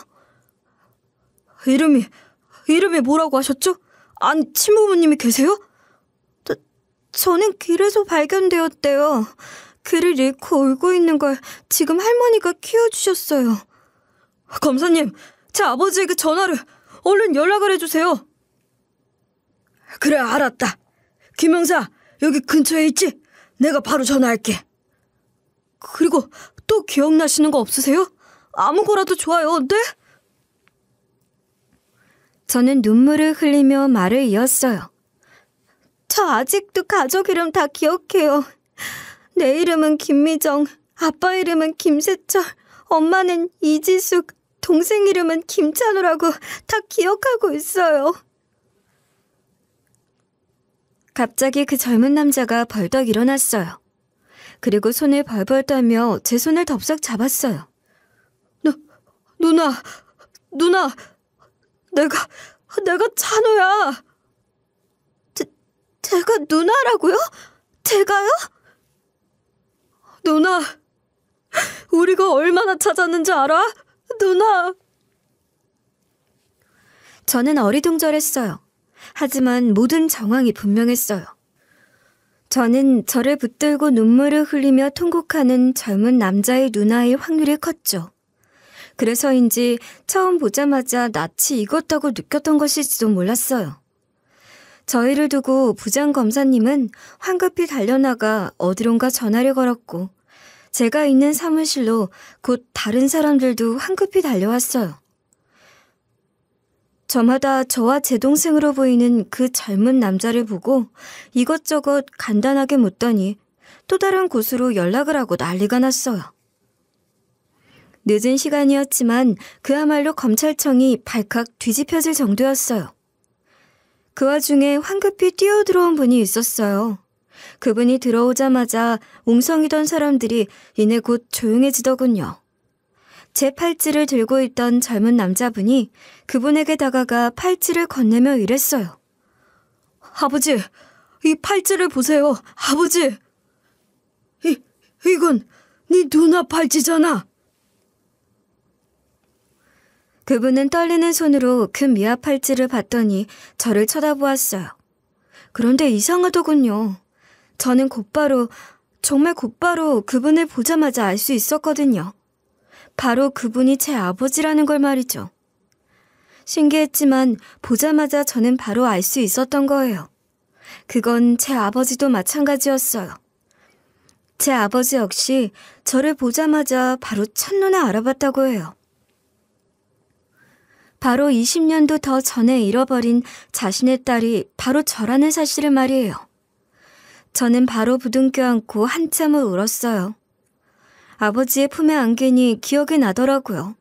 Speaker 3: 이름이 뭐라고 하셨죠? 아니, 친부모님이 계세요?
Speaker 1: 저는 길에서 발견되었대요. 글을 읽고 울고 있는 걸 지금 할머니가 키워주셨어요.
Speaker 3: 검사님, 제 아버지에게 전화를 얼른 연락을 해주세요. 그래, 알았다. 김영사, 여기 근처에 있지? 내가 바로 전화할게. 그리고 또 기억나시는 거 없으세요? 아무거라도 좋아요, 네?
Speaker 1: 저는 눈물을 흘리며 말을 이었어요. 저 아직도 가족 이름 다 기억해요. 내 이름은 김미정, 아빠 이름은 김세철, 엄마는 이지숙, 동생 이름은 김찬우라고 다 기억하고 있어요. 갑자기 그 젊은 남자가 벌떡 일어났어요. 그리고 손을 벌벌 떨며 제 손을 덥석 잡았어요.
Speaker 3: 누나, 내가 찬우야.
Speaker 1: 제가 누나라고요? 제가요?
Speaker 3: 누나, 우리가 얼마나 찾았는지 알아? 누나.
Speaker 1: 저는 어리둥절했어요. 하지만 모든 정황이 분명했어요. 저는 저를 붙들고 눈물을 흘리며 통곡하는 젊은 남자의 누나일 확률이 컸죠. 그래서인지 처음 보자마자 낯이 익었다고 느꼈던 것일지도 몰랐어요. 저희를 두고 부장검사님은 황급히 달려나가 어디론가 전화를 걸었고 제가 있는 사무실로 곧 다른 사람들도 황급히 달려왔어요. 저마다 저와 제 동생으로 보이는 그 젊은 남자를 보고 이것저것 간단하게 묻더니 또 다른 곳으로 연락을 하고 난리가 났어요. 늦은 시간이었지만 그야말로 검찰청이 발칵 뒤집혀질 정도였어요. 그 와중에 황급히 뛰어들어온 분이 있었어요. 그분이 들어오자마자 웅성이던 사람들이 이내 곧 조용해지더군요. 제 팔찌를 들고 있던 젊은 남자분이 그분에게 다가가 팔찌를 건네며 이랬어요. 아버지, 이 팔찌를 보세요. 아버지. 이건 네 누나 팔찌잖아. 그분은 떨리는 손으로 그 미아 팔찌를 봤더니 저를 쳐다보았어요. 그런데 이상하더군요. 저는 정말 곧바로 그분을 보자마자 알 수 있었거든요. 바로 그분이 제 아버지라는 걸 말이죠. 신기했지만 보자마자 저는 바로 알 수 있었던 거예요. 그건 제 아버지도 마찬가지였어요. 제 아버지 역시 저를 보자마자 바로 첫눈에 알아봤다고 해요. 바로 20년도 더 전에 잃어버린 자신의 딸이 바로 저라는 사실을 말이에요. 저는 바로 부둥켜 안고 한참을 울었어요. 아버지의 품에 안기니 기억이 나더라고요.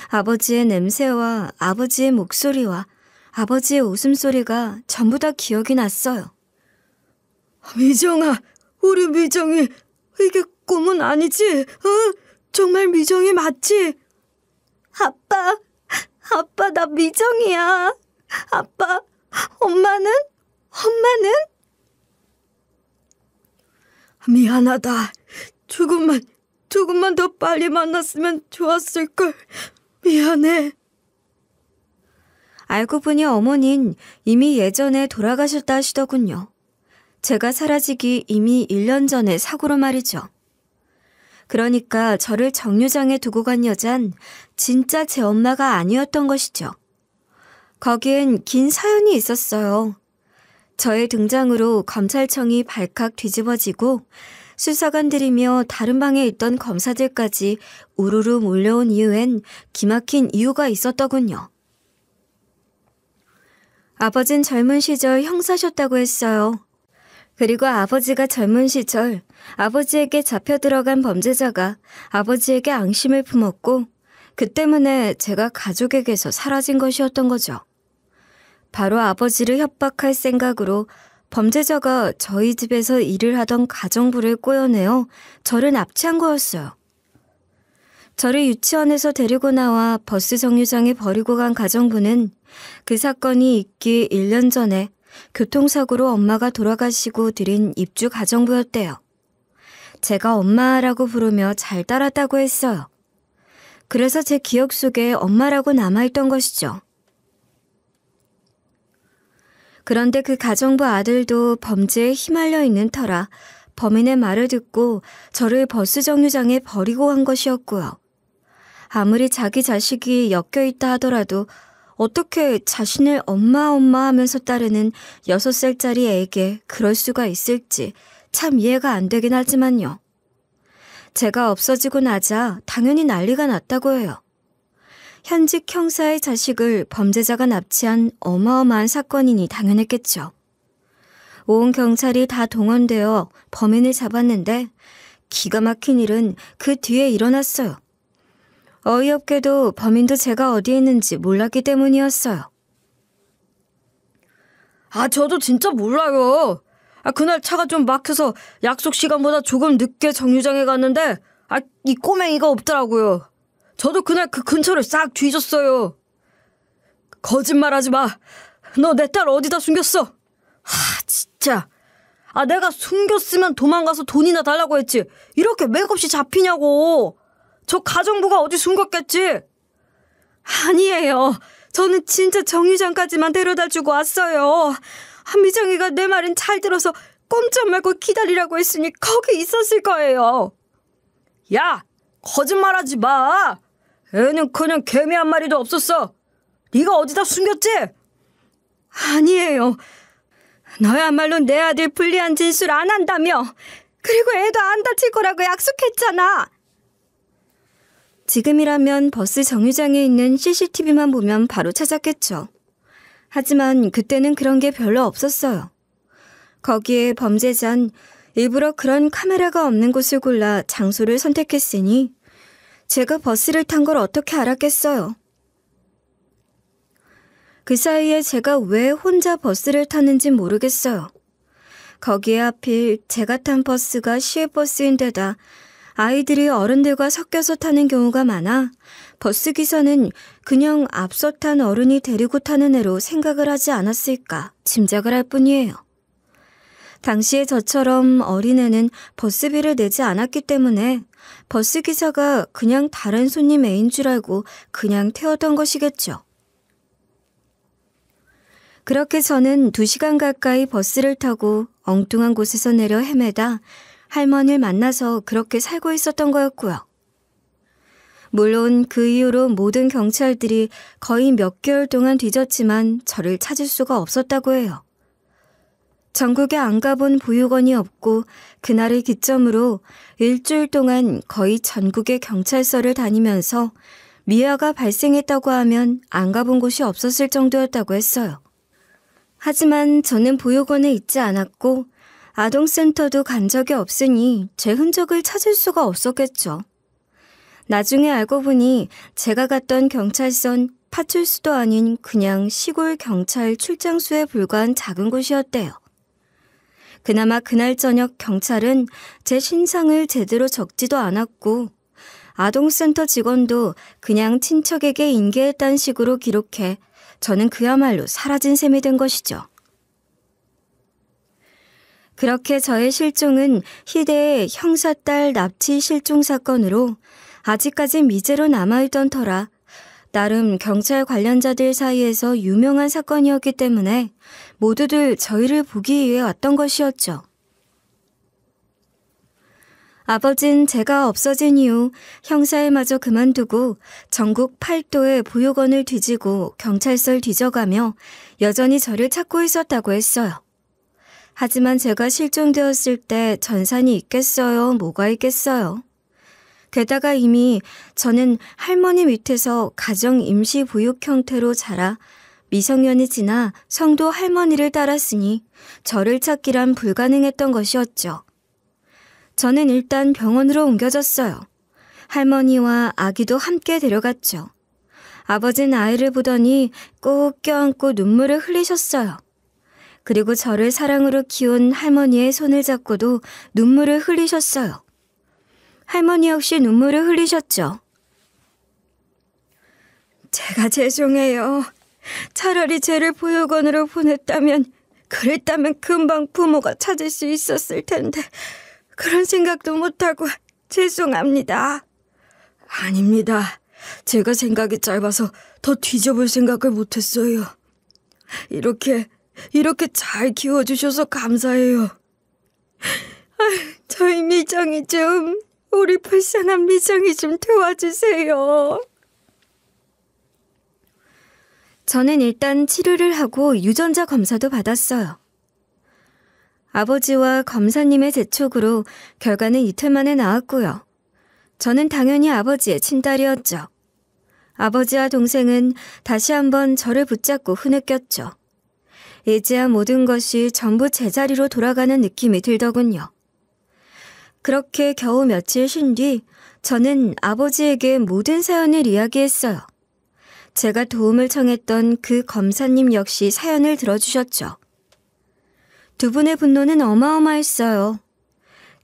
Speaker 1: 아버지의 냄새와 아버지의 목소리와 아버지의 웃음소리가 전부 다 기억이 났어요.
Speaker 3: 미정아, 우리 미정이 이게 꿈은 아니지? 정말 미정이 맞지?
Speaker 2: 아빠, 나 미정이야. 아빠, 엄마는?
Speaker 3: 미안하다. 조금만 더 빨리 만났으면 좋았을걸. 미안해.
Speaker 1: 알고 보니 어머닌 이미 예전에 돌아가셨다 하시더군요. 제가 사라지기 이미 1년 전에 사고로 말이죠. 그러니까 저를 정류장에 두고 간 여잔 진짜 제 엄마가 아니었던 것이죠. 거기엔 긴 사연이 있었어요. 저의 등장으로 검찰청이 발칵 뒤집어지고 수사관들이며 다른 방에 있던 검사들까지 우르르 몰려온 이유엔 기막힌 이유가 있었더군요. 아버진 젊은 시절 형사셨다고 했어요. 그리고 아버지가 젊은 시절 아버지에게 잡혀 들어간 범죄자가 아버지에게 앙심을 품었고 그 때문에 제가 가족에게서 사라진 것이었던 거죠. 바로 아버지를 협박할 생각으로 범죄자가 저희 집에서 일을 하던 가정부를 꼬여내어 저를 납치한 거였어요. 저를 유치원에서 데리고 나와 버스 정류장에 버리고 간 가정부는 그 사건이 있기 1년 전에 교통사고로 엄마가 돌아가시고 들인 입주 가정부였대요. 제가 엄마라고 부르며 잘 따랐다고 했어요. 그래서 제 기억 속에 엄마라고 남아있던 것이죠. 그런데 그 가정부 아들도 범죄에 휘말려 있는 터라 범인의 말을 듣고 저를 버스 정류장에 버리고 간 것이었고요. 아무리 자기 자식이 엮여있다 하더라도 어떻게 자신을 엄마 하면서 따르는 6살짜리 애에게 그럴 수가 있을지 참 이해가 안 되긴 하지만요. 제가 없어지고 나자 당연히 난리가 났다고 해요. 현직 형사의 자식을 범죄자가 납치한 어마어마한 사건이니 당연했겠죠. 온 경찰이 다 동원되어 범인을 잡았는데 기가 막힌 일은 그 뒤에 일어났어요. 어이없게도 범인도 제가 어디에 있는지 몰랐기 때문이었어요.
Speaker 3: 저도 진짜 몰라요. 그날 차가 좀 막혀서 약속 시간보다 조금 늦게 정류장에 갔는데 이 꼬맹이가 없더라고요. 저도 그날 그 근처를 싹 뒤졌어요. 거짓말하지 마. 너 내 딸 어디다 숨겼어? 진짜. 내가 숨겼으면 도망가서 돈이나 달라고 했지. 이렇게 맥없이 잡히냐고. 저 가정부가 어디 숨겼겠지? 아니에요. 저는 진짜 정류장까지만 데려다주고 왔어요. 미정이가 내 말은 잘 들어서 꼼짝 말고 기다리라고 했으니 거기 있었을 거예요. 야, 거짓말하지 마. 애는 그냥 개미 한 마리도 없었어. 네가 어디다 숨겼지? 아니에요. 너야말로 내 아들 불리한 진술 안 한다며. 그리고 애도 안 다칠 거라고 약속했잖아. 지금이라면 버스 정류장에 있는 CCTV만 보면 바로 찾았겠죠. 하지만 그때는 그런 게 별로 없었어요. 거기에 범죄자는 일부러 그런 카메라가 없는 곳을 골라 장소를 선택했으니 제가 버스를 탄 걸 어떻게 알았겠어요. 그 사이에 제가 왜 혼자 버스를 탔는지 모르겠어요. 거기에 하필 제가 탄 버스가 시외버스인데다 아이들이 어른들과 섞여서 타는 경우가 많아 버스 기사는 그냥 앞서 탄 어른이 데리고 타는 애로 생각을 하지 않았을까 짐작을 할 뿐이에요. 당시에 저처럼 어린애는 버스비를 내지 않았기 때문에 버스 기사가 그냥 다른 손님 애인 줄 알고 그냥 태웠던 것이겠죠. 그렇게 저는 2시간 가까이 버스를 타고 엉뚱한 곳에서 내려 헤매다 할머니를 만나서 그렇게 살고 있었던 거였고요. 물론 그 이후로 모든 경찰들이 거의 몇 개월 동안 뒤졌지만 저를 찾을 수가 없었다고 해요. 전국에 안 가본 보육원이 없고 그날을 기점으로 일주일 동안 거의 전국의 경찰서를 다니면서 미아가 발생했다고 하면 안 가본 곳이 없었을 정도였다고 했어요. 하지만 저는 보육원에 있지 않았고 아동센터도 간 적이 없으니 제 흔적을 찾을 수가 없었겠죠. 나중에 알고 보니 제가 갔던 경찰서는 파출소도 아닌 그냥 시골 경찰 출장소에 불과한 작은 곳이었대요. 그나마 그날 저녁 경찰은 제 신상을 제대로 적지도 않았고 아동센터 직원도 그냥 친척에게 인계했다는 식으로 기록해 저는 그야말로 사라진 셈이 된 것이죠. 그렇게 저의 실종은 희대의 형사딸 납치 실종 사건으로 아직까지 미제로 남아있던 터라 나름 경찰 관련자들 사이에서 유명한 사건이었기 때문에 모두들 저희를 보기 위해 왔던 것이었죠. 아버진 제가 없어진 이후 형사일마저 그만두고 전국 8도의 보육원을 뒤지고 경찰서를 뒤져가며 여전히 저를 찾고 있었다고 했어요. 하지만 제가 실종되었을 때 전산이 있겠어요? 뭐가 있겠어요? 게다가 이미 저는 할머니 밑에서 가정 임시 보육 형태로 자라 미성년이 지나 성도 할머니를 따랐으니 저를 찾기란 불가능했던 것이었죠. 저는 일단 병원으로 옮겨졌어요. 할머니와 아기도 함께 데려갔죠. 아버지는 아이를 보더니 꼭 껴안고 눈물을 흘리셨어요. 그리고 저를 사랑으로 키운 할머니의 손을 잡고도 눈물을 흘리셨어요. 할머니 역시 눈물을 흘리셨죠. 제가 죄송해요. 차라리 쟤를 보육원으로 보냈다면, 그랬다면 금방 부모가 찾을 수 있었을 텐데 그런 생각도 못하고 죄송합니다. 아닙니다. 제가 생각이 짧아서 더 뒤져볼 생각을 못했어요. 이렇게 잘 키워주셔서 감사해요. 저희 미정이 좀, 우리 불쌍한 미정이 좀 도와주세요. 저는 일단 치료를 하고 유전자 검사도 받았어요. 아버지와 검사님의 재촉으로 결과는 이틀 만에 나왔고요. 저는 당연히 아버지의 친딸이었죠. 아버지와 동생은 다시 한번 저를 붙잡고 흐느꼈죠. 이제야 모든 것이 전부 제자리로 돌아가는 느낌이 들더군요. 그렇게 겨우 며칠 쉰 뒤 저는 아버지에게 모든 사연을 이야기했어요. 제가 도움을 청했던 그 검사님 역시 사연을 들어주셨죠. 두 분의 분노는 어마어마했어요.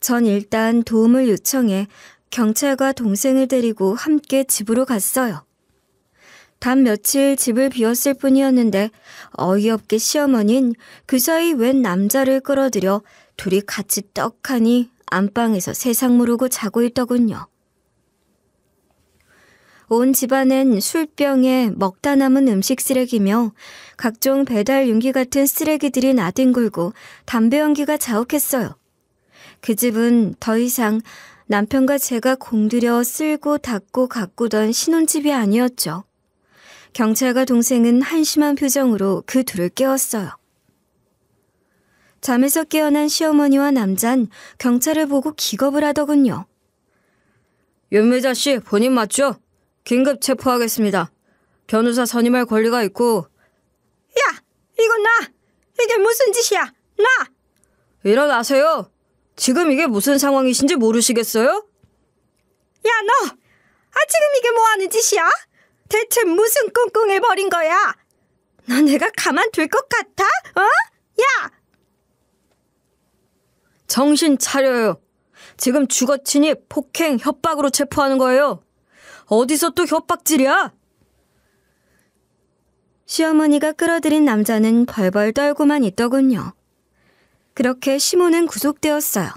Speaker 3: 전 일단 도움을 요청해 경찰과 동생을 데리고 함께 집으로 갔어요. 단 며칠 집을 비웠을 뿐이었는데 어이없게 시어머니는 그 사이 웬 남자를 끌어들여 둘이 같이 떡하니 안방에서 세상 모르고 자고 있더군요. 온 집안엔 술병에 먹다 남은 음식 쓰레기며 각종 배달 용기 같은 쓰레기들이 나뒹굴고 담배 연기가 자욱했어요.
Speaker 1: 그 집은 더 이상 남편과 제가 공들여 쓸고 닦고 가꾸던 신혼집이 아니었죠. 경찰과 동생은 한심한 표정으로 그 둘을 깨웠어요. 잠에서 깨어난 시어머니와 남잔 경찰을 보고 기겁을 하더군요. 윤미자 씨, 본인 맞죠? 긴급 체포하겠습니다. 변호사 선임할 권리가 있고.
Speaker 3: 야, 이건 나! 이게 무슨 짓이야? 나!
Speaker 1: 일어나세요. 지금 이게 무슨 상황이신지 모르시겠어요?
Speaker 3: 야, 너! 지금 이게 뭐하는 짓이야? 대체 무슨 꿍꿍을 벌인 거야? 너 내가 가만둘 것 같아? 야!
Speaker 1: 정신 차려요. 지금 주거친이 폭행, 협박으로 체포하는 거예요. 어디서 또 협박질이야? 시어머니가 끌어들인 남자는 벌벌 떨고만 있더군요. 그렇게 시모는 구속되었어요.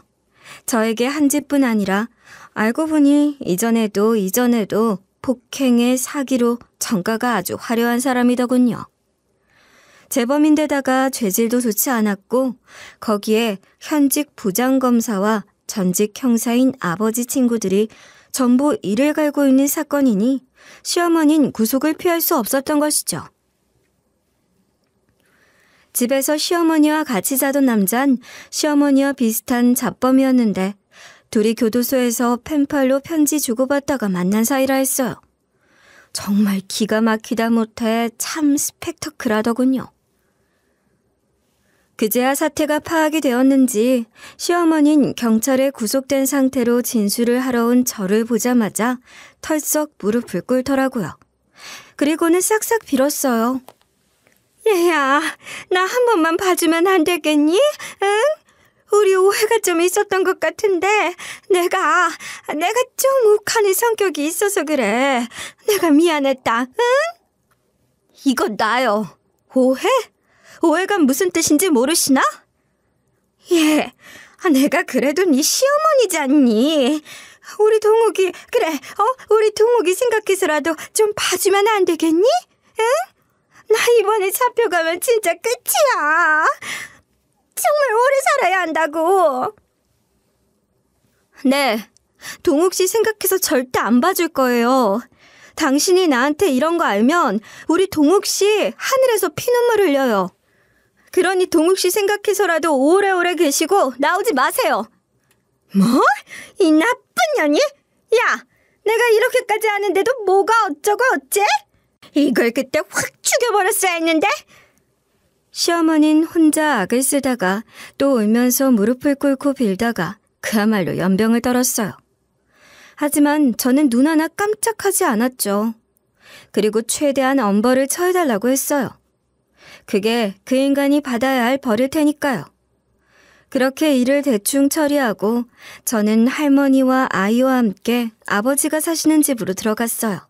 Speaker 1: 저에게 한 집뿐 아니라 알고 보니 이전에도 폭행의 사기로 전가가 아주 화려한 사람이더군요. 재범인데다가 죄질도 좋지 않았고 거기에 현직 부장검사와 전직 형사인 아버지 친구들이 전부 이를 갈고 있는 사건이니 시어머니는 구속을 피할 수 없었던 것이죠. 집에서 시어머니와 같이 자던 남잔 시어머니와 비슷한 잡범이었는데 둘이 교도소에서 펜팔로 편지 주고받다가 만난 사이라 했어요. 정말 기가 막히다 못해 참 스펙터클하더군요. 그제야 사태가 파악이 되었는지 시어머니는 경찰에 구속된 상태로 진술을 하러 온 저를 보자마자 털썩 무릎을 꿇더라고요. 그리고는 싹싹 빌었어요.
Speaker 3: 얘야, 나 한 번만 봐주면 안 되겠니? 응? 우리 오해가 좀 있었던 것 같은데 내가 좀 욱하는 성격이 있어서 그래. 내가 미안했다. 응?
Speaker 1: 이거 나요.
Speaker 3: 오해? 오해가 무슨 뜻인지 모르시나? 예, 내가 그래도 네 시어머니잖니. 우리 동욱이, 그래, 우리 동욱이 생각해서라도 좀 봐주면 안 되겠니? 응? 나 이번에 잡혀가면 진짜 끝이야. 정말 오래 살아야 한다고.
Speaker 1: 네, 동욱 씨 생각해서 절대 안 봐줄 거예요. 당신이 나한테 이런 거 알면 우리 동욱 씨 하늘에서 피눈물 흘려요. 그러니 동욱 씨 생각해서라도 오래오래 계시고 나오지 마세요.
Speaker 3: 뭐? 이 나쁜 년이? 야, 내가 이렇게까지 하는데도 뭐가 어쩌고 어째? 이걸 그때 확 죽여버렸어야 했는데?
Speaker 1: 시어머니는 혼자 악을 쓰다가 또 울면서 무릎을 꿇고 빌다가 그야말로 연병을 떨었어요. 하지만 저는 눈 하나 깜짝하지 않았죠. 그리고 최대한 엄벌을 처해달라고 했어요. 그게 그 인간이 받아야 할 벌일 테니까요. 그렇게 일을 대충 처리하고 저는 할머니와 아이와 함께 아버지가 사시는 집으로 들어갔어요.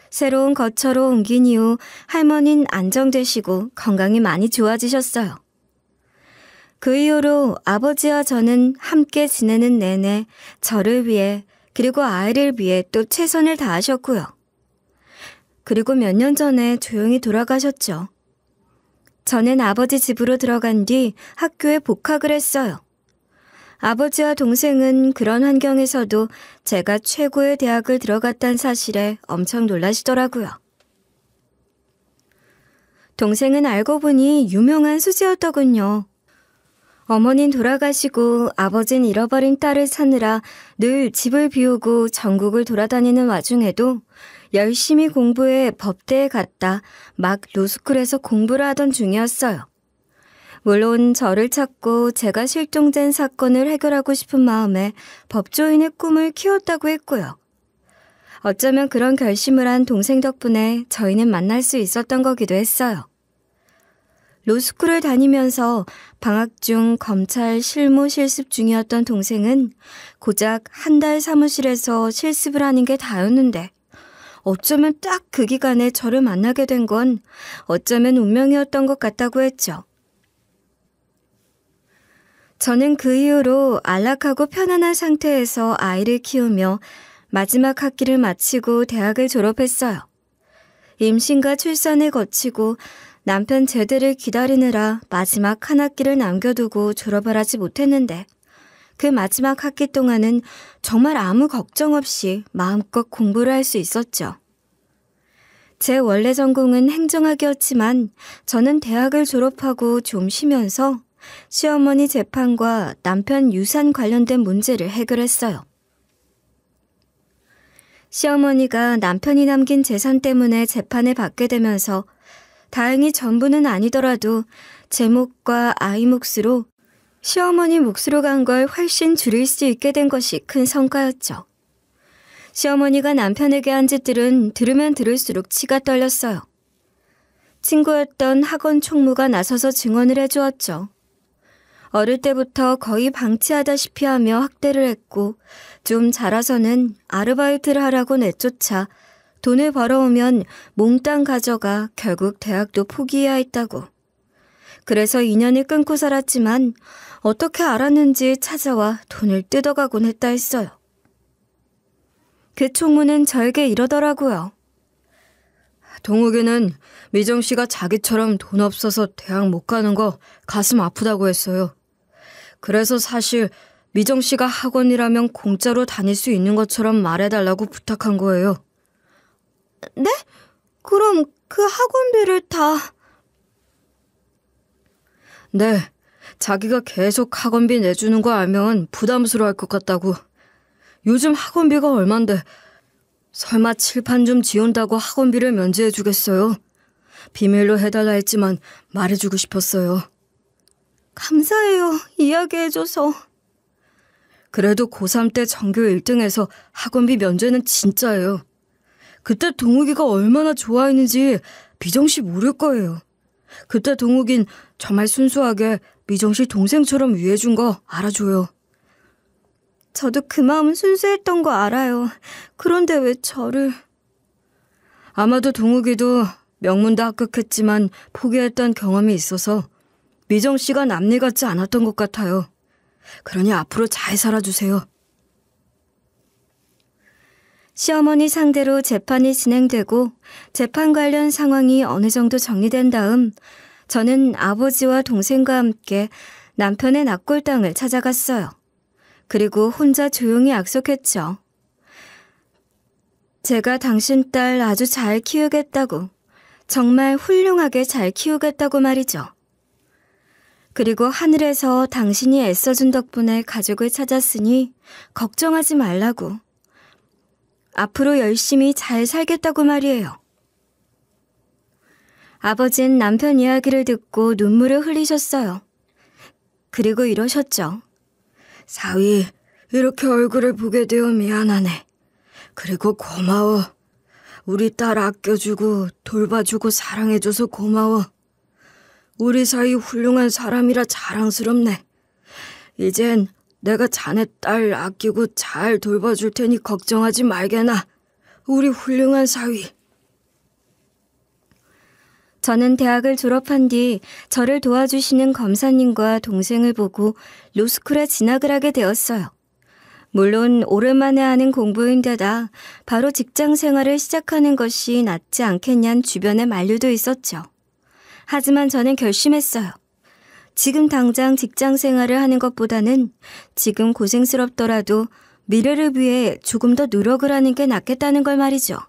Speaker 1: 새로운 거처로 옮긴 이후 할머니는 안정되시고 건강이 많이 좋아지셨어요. 그 이후로 아버지와 저는 함께 지내는 내내 저를 위해 그리고 아이를 위해 또 최선을 다하셨고요. 그리고 몇 년 전에 조용히 돌아가셨죠. 저는 아버지 집으로 들어간 뒤 학교에 복학을 했어요. 아버지와 동생은 그런 환경에서도 제가 최고의 대학을 들어갔다는 사실에 엄청 놀라시더라고요. 동생은 알고 보니 유명한 수지였더군요. 어머니는 돌아가시고 아버지는 잃어버린 딸을 찾느라 늘 집을 비우고 전국을 돌아다니는 와중에도 열심히 공부해 법대에 갔다 막 로스쿨에서 공부를 하던 중이었어요. 물론 저를 찾고 제가 실종된 사건을 해결하고 싶은 마음에 법조인의 꿈을 키웠다고 했고요. 어쩌면 그런 결심을 한 동생 덕분에 저희는 만날 수 있었던 거기도 했어요. 로스쿨을 다니면서 방학 중 검찰 실무 실습 중이었던 동생은 고작 한 달 사무실에서 실습을 하는 게 다였는데 어쩌면 딱 그 기간에 저를 만나게 된 건 어쩌면 운명이었던 것 같다고 했죠. 저는 그 이후로 안락하고 편안한 상태에서 아이를 키우며 마지막 학기를 마치고 대학을 졸업했어요. 임신과 출산을 거치고 남편 제대를 기다리느라 마지막 한 학기를 남겨두고 졸업을 하지 못했는데 그 마지막 학기 동안은 정말 아무 걱정 없이 마음껏 공부를 할 수 있었죠. 제 원래 전공은 행정학이었지만 저는 대학을 졸업하고 좀 쉬면서 시어머니 재판과 남편 유산 관련된 문제를 해결했어요. 시어머니가 남편이 남긴 재산 때문에 재판을 받게 되면서 다행히 전부는 아니더라도 제 몫과 아이 몫으로 시어머니 몫으로 간 걸 훨씬 줄일 수 있게 된 것이 큰 성과였죠. 시어머니가 남편에게 한 짓들은 들으면 들을수록 치가 떨렸어요. 친구였던 학원 총무가 나서서 증언을 해주었죠. 어릴 때부터 거의 방치하다시피 하며 학대를 했고 좀 자라서는 아르바이트를 하라고 내쫓아 돈을 벌어오면 몽땅 가져가 결국 대학도 포기해야 했다고. 그래서 인연을 끊고 살았지만 어떻게 알았는지 찾아와 돈을 뜯어가곤 했다 했어요. 그 총무는 저에게 이러더라고요.
Speaker 3: 동욱이는 미정 씨가 자기처럼 돈 없어서 대학 못 가는 거 가슴 아프다고 했어요. 그래서 사실 미정 씨가 학원이라면 공짜로 다닐 수 있는 것처럼 말해달라고 부탁한 거예요.
Speaker 1: 네? 그럼 그 학원비를 다...
Speaker 3: 네, 자기가 계속 학원비 내주는 거 알면 부담스러워할 것 같다고. 요즘 학원비가 얼만데 설마 칠판 좀 지운다고 학원비를 면제해 주겠어요? 비밀로 해달라 했지만 말해주고 싶었어요.
Speaker 1: 감사해요. 이야기해줘서.
Speaker 3: 그래도 고3 때 전교 1등해서 학원비 면제는 진짜예요. 그때 동욱이가 얼마나 좋아했는지 미정 씨 모를 거예요. 그때 동욱인 정말 순수하게 미정 씨 동생처럼 위해준 거 알아줘요.
Speaker 1: 저도 그 마음 순수했던 거 알아요. 그런데 왜 저를...
Speaker 3: 아마도 동욱이도 명문대 합격했지만 포기했던 경험이 있어서 미정 씨가 남일 같지 않았던 것 같아요. 그러니 앞으로 잘 살아주세요.
Speaker 1: 시어머니 상대로 재판이 진행되고 재판 관련 상황이 어느 정도 정리된 다음 저는 아버지와 동생과 함께 남편의 납골당을 찾아갔어요. 그리고 혼자 조용히 약속했죠. 제가 당신 딸 아주 잘 키우겠다고, 정말 훌륭하게 잘 키우겠다고 말이죠. 그리고 하늘에서 당신이 애써준 덕분에 가족을 찾았으니 걱정하지 말라고. 앞으로 열심히 잘 살겠다고 말이에요. 아버진 남편 이야기를 듣고 눈물을 흘리셨어요. 그리고 이러셨죠.
Speaker 3: 사위, 이렇게 얼굴을 보게 되어 미안하네. 그리고 고마워. 우리 딸 아껴주고 돌봐주고 사랑해줘서 고마워. 우리 사이 훌륭한 사람이라 자랑스럽네. 이젠 내가 자네 딸 아끼고 잘 돌봐줄 테니 걱정하지 말게나. 우리 훌륭한 사위.
Speaker 1: 저는 대학을 졸업한 뒤 저를 도와주시는 검사님과 동생을 보고 로스쿨에 진학을 하게 되었어요. 물론 오랜만에 하는 공부인데다 바로 직장 생활을 시작하는 것이 낫지 않겠냐는 주변의 만류도 있었죠. 하지만 저는 결심했어요. 지금 당장 직장 생활을 하는 것보다는 지금 고생스럽더라도 미래를 위해 조금 더 노력을 하는 게 낫겠다는 걸 말이죠.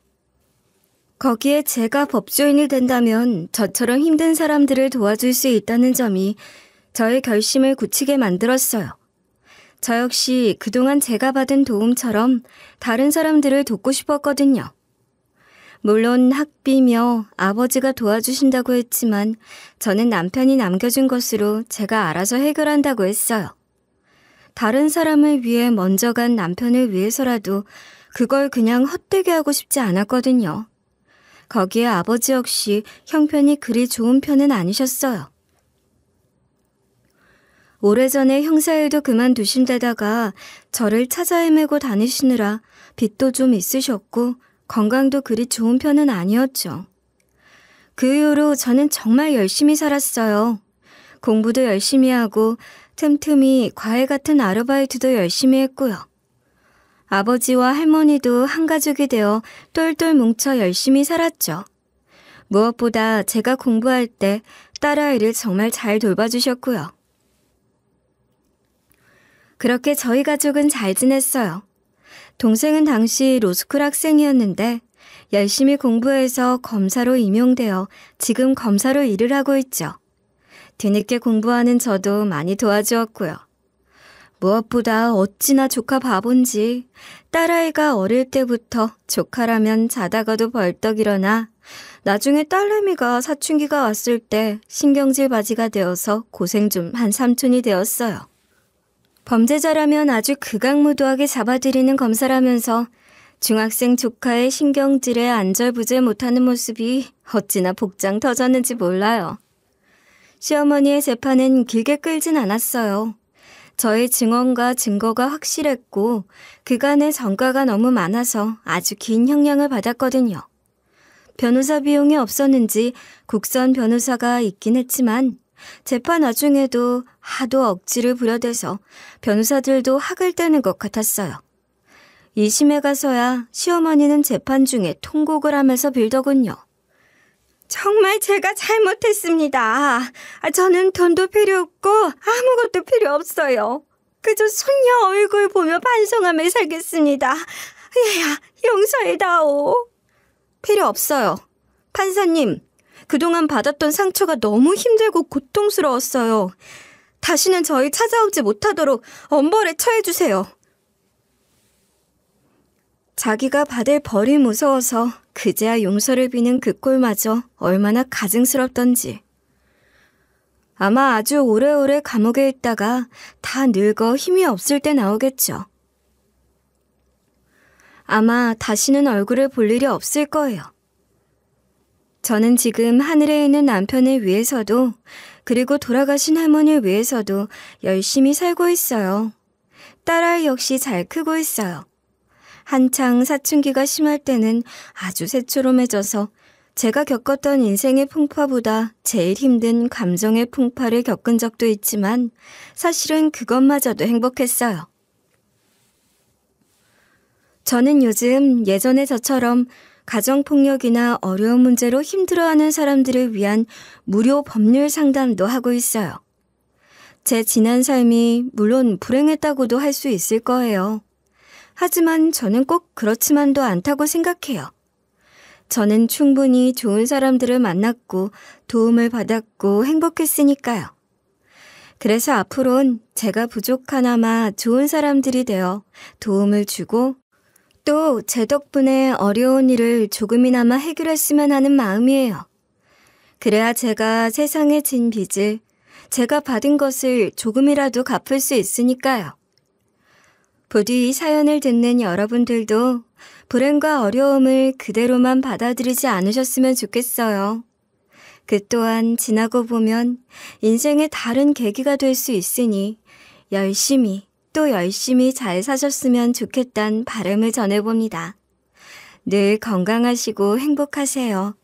Speaker 1: 거기에 제가 법조인이 된다면 저처럼 힘든 사람들을 도와줄 수 있다는 점이 저의 결심을 굳히게 만들었어요. 저 역시 그동안 제가 받은 도움처럼 다른 사람들을 돕고 싶었거든요. 물론 학비며 아버지가 도와주신다고 했지만 저는 남편이 남겨준 것으로 제가 알아서 해결한다고 했어요. 다른 사람을 위해 먼저 간 남편을 위해서라도 그걸 그냥 헛되게 하고 싶지 않았거든요. 거기에 아버지 역시 형편이 그리 좋은 편은 아니셨어요. 오래전에 형사일도 그만두신 데다가 저를 찾아 헤매고 다니시느라 빚도 좀 있으셨고 건강도 그리 좋은 편은 아니었죠. 그 이후로 저는 정말 열심히 살았어요. 공부도 열심히 하고 틈틈이 과외 같은 아르바이트도 열심히 했고요. 아버지와 할머니도 한 가족이 되어 똘똘 뭉쳐 열심히 살았죠. 무엇보다 제가 공부할 때 딸아이를 정말 잘 돌봐주셨고요. 그렇게 저희 가족은 잘 지냈어요. 동생은 당시 로스쿨 학생이었는데 열심히 공부해서 검사로 임용되어 지금 검사로 일을 하고 있죠. 뒤늦게 공부하는 저도 많이 도와주었고요. 무엇보다 어찌나 조카 바본지 딸아이가 어릴 때부터 조카라면 자다가도 벌떡 일어나 나중에 딸내미가 사춘기가 왔을 때 신경질 바지가 되어서 고생 좀 한 삼촌이 되었어요. 범죄자라면 아주 극악무도하게 잡아들이는 검사라면서 중학생 조카의 신경질에 안절부절 못하는 모습이 어찌나 복장 터졌는지 몰라요. 시어머니의 재판은 길게 끌진 않았어요. 저의 증언과 증거가 확실했고 그간의 전과가 너무 많아서 아주 긴 형량을 받았거든요. 변호사 비용이 없었는지 국선 변호사가 있긴 했지만 재판 와중에도 하도 억지를 부려대서 변호사들도 학을 떼는 것 같았어요. 2심에 가서야 시어머니는 재판 중에 통곡을 하면서 빌더군요. 정말 제가 잘못했습니다. 저는 돈도 필요 없고 아무것도 필요 없어요. 그저 손녀 얼굴 보며 반성하며 살겠습니다. 얘야, 용서해다오. 필요 없어요. 판사님, 그동안 받았던 상처가 너무 힘들고 고통스러웠어요. 다시는 저희 찾아오지 못하도록 엄벌에 처해주세요. 자기가 받을 벌이 무서워서 그제야 용서를 비는 그 꼴마저 얼마나 가증스럽던지. 아마 아주 오래오래 감옥에 있다가 다 늙어 힘이 없을 때 나오겠죠. 아마 다시는 얼굴을 볼 일이 없을 거예요. 저는 지금 하늘에 있는 남편을 위해서도 그리고 돌아가신 할머니를 위해서도 열심히 살고 있어요. 딸아이 역시 잘 크고 있어요. 한창 사춘기가 심할 때는 아주 새초롬해져서 제가 겪었던 인생의 풍파보다 제일 힘든 감정의 풍파를 겪은 적도 있지만 사실은 그것마저도 행복했어요. 저는 요즘 예전에 저처럼 가정폭력이나 어려운 문제로 힘들어하는 사람들을 위한 무료 법률 상담도 하고 있어요. 제 지난 삶이 물론 불행했다고도 할 수 있을 거예요. 하지만 저는 꼭 그렇지만도 않다고 생각해요. 저는 충분히 좋은 사람들을 만났고 도움을 받았고 행복했으니까요. 그래서 앞으론 제가 부족하나마 좋은 사람들이 되어 도움을 주고 또 제 덕분에 어려운 일을 조금이나마 해결했으면 하는 마음이에요. 그래야 제가 세상에 진 빚을 제가 받은 것을 조금이라도 갚을 수 있으니까요. 부디 이 사연을 듣는 여러분들도 불행과 어려움을 그대로만 받아들이지 않으셨으면 좋겠어요. 그 또한 지나고 보면 인생의 다른 계기가 될 수 있으니 열심히 또 열심히 잘 사셨으면 좋겠다는 바람을 전해봅니다. 늘 건강하시고 행복하세요.